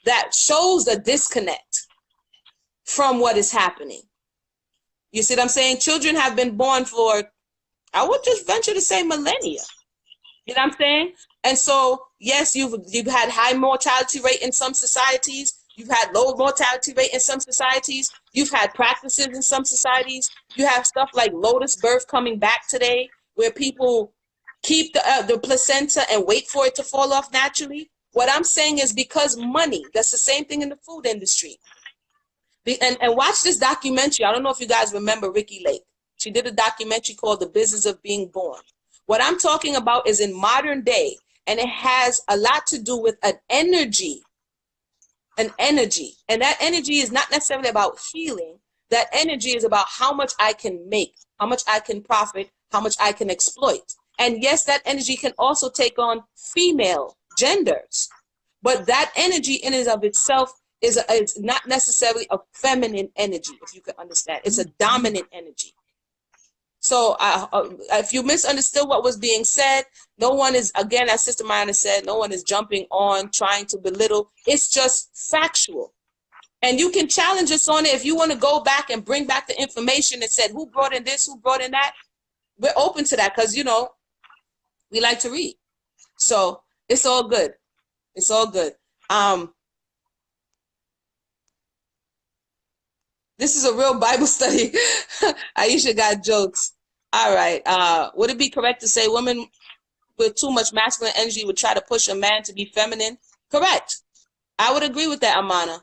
that shows a disconnect from what is happening. You see what I'm saying? Children have been born for, I would just venture to say, millennia. You know what I'm saying? And so, yes, you've had high mortality rate in some societies. You've had low mortality rate in some societies. You've had practices in some societies. You have stuff like lotus birth coming back today, where people keep the placenta and wait for it to fall off naturally. What I'm saying is because money, that's the same thing in the food industry. And watch this documentary. I don't know if you guys remember Ricky Lake. She did a documentary called The Business of Being Born. What I'm talking about is in modern day, and it has a lot to do with an energy. And that energy is not necessarily about healing. that energy is about how much I can make, how much I can profit, how much I can exploit. And yes, that energy can also take on female genders, but that energy in and of itself is not necessarily a feminine energy, if you can understand. It's a dominant energy. So if you misunderstood what was being said, no one is, again, as Sister Mayanah said, no one is jumping on, trying to belittle. It's just factual. And you can challenge us on it if you want to go back and bring back the information and said, who brought in this, who brought in that? We're open to that because, you know, we like to read. So it's all good. It's all good. This is a real Bible study. Aisha got jokes. All right. Would it be correct to say women with too much masculine energy would try to push a man to be feminine? Correct. I would agree with that, Amana.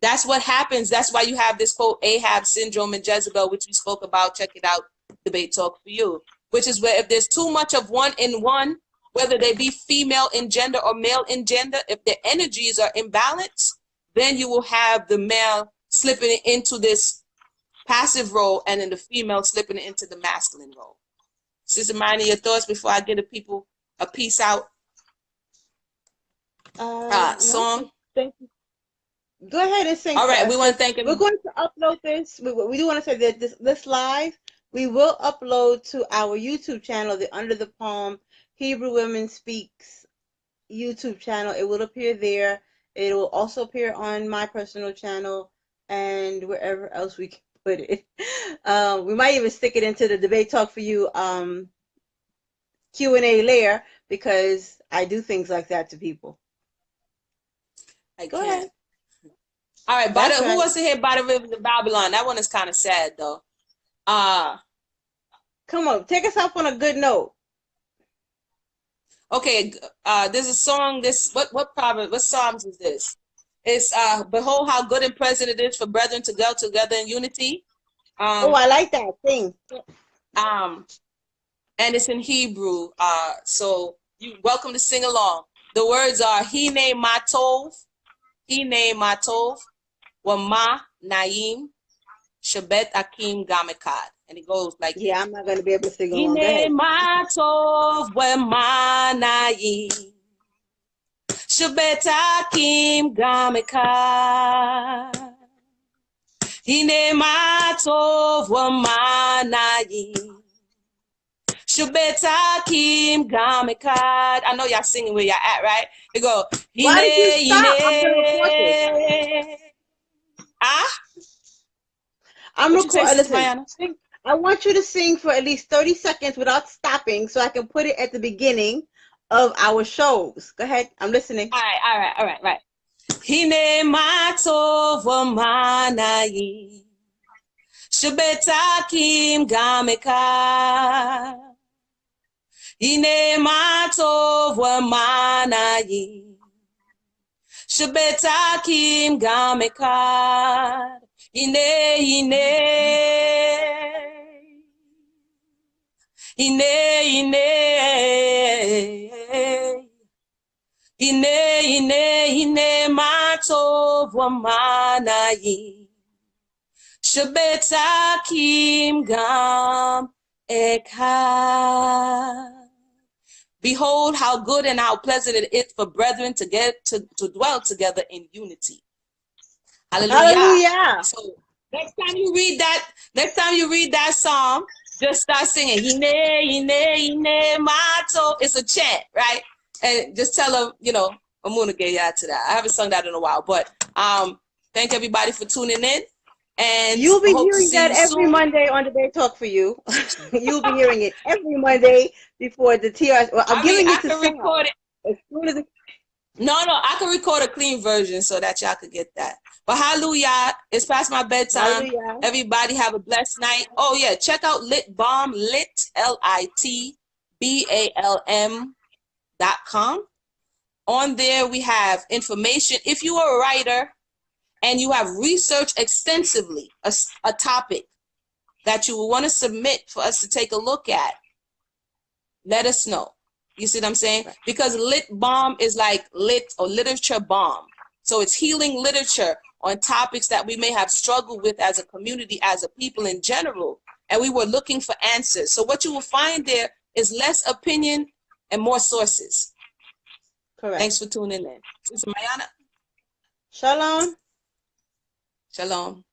That's what happens. That's why you have this quote, Ahab syndrome and Jezebel, which we spoke about. Check it out, Debate Talk for You, which is where if there's too much of one in one, whether they be female in gender or male in gender, if their energies are imbalanced, then you will have the male slipping into this passive role and then the female slipping into the masculine role. Sister Mayanah, your thoughts before I give the people a peace out song? Thank you. Go ahead and sing. All right, we want to thank everyone. We're going to upload this. We do want to say that this live, we will upload to our YouTube channel, the Under the Palm Hebrew Women Speaks YouTube channel. It will appear there. It will also appear on my personal channel and wherever else we can put it. We might even stick it into the Debate Talk for You Q&A layer because I do things like that to people. Go ahead. All right, who wants to hear By the Rivers of Babylon? That one is kind of sad, though. Come on, take us off on a good note. Okay, there's a song. What Psalms is this? It's behold how good and pleasant it is for brethren to dwell together in unity. I like that thing. And it's in Hebrew. So you're welcome to sing along. The words are Hine Matov, Wama Naim, Shabet Akim Gamekad. And it goes like, yeah, I'm not going to be able to sing along. Hine Matov, Wama Naim, Shabet Akim Gamekad. Hine Matov, Wama Naim, Shabet Akim Gamekad. I know y'all singing where y'all at, right? They go, why did you stop? I'm recording. Listen, I want you to sing for at least 30 seconds without stopping so I can put it at the beginning of our shows. Go ahead. I'm listening. All right. Hine matov manai Shabet Akim Gamekad. Hine matov manai Shabet Akim Gamekad. Hine matov manai Shabet Akim Gam Echad. Behold how good and how pleasant it is for brethren to dwell together in unity. Hallelujah. So next time you read that psalm, just start singing. It's a chant, right? And just tell them, Emunah gave y'all to that. I haven't sung that in a while, but thank everybody for tuning in. And you'll be hearing that every Monday on Debate Talk for You. You'll be hearing it every Monday before the TR. Well, I'm giving it to Sam. Record it. As soon as No, I can record a clean version so that y'all could get that. But hallelujah, it's past my bedtime. Hallelujah. Everybody have a blessed night. Oh yeah, check out Litbalm, LITBALM.com. On there we have information. If you are a writer and you have researched extensively a topic that you will want to submit for us to take a look at, let us know. You see what I'm saying? Because Litbalm is like lit or literature bomb. So it's healing literature on topics that we may have struggled with as a community, as a people in general, and we were looking for answers. So what you will find there is less opinion and more sources. Correct. Thanks for tuning in. Sister Mayanah. Shalom. Shalom.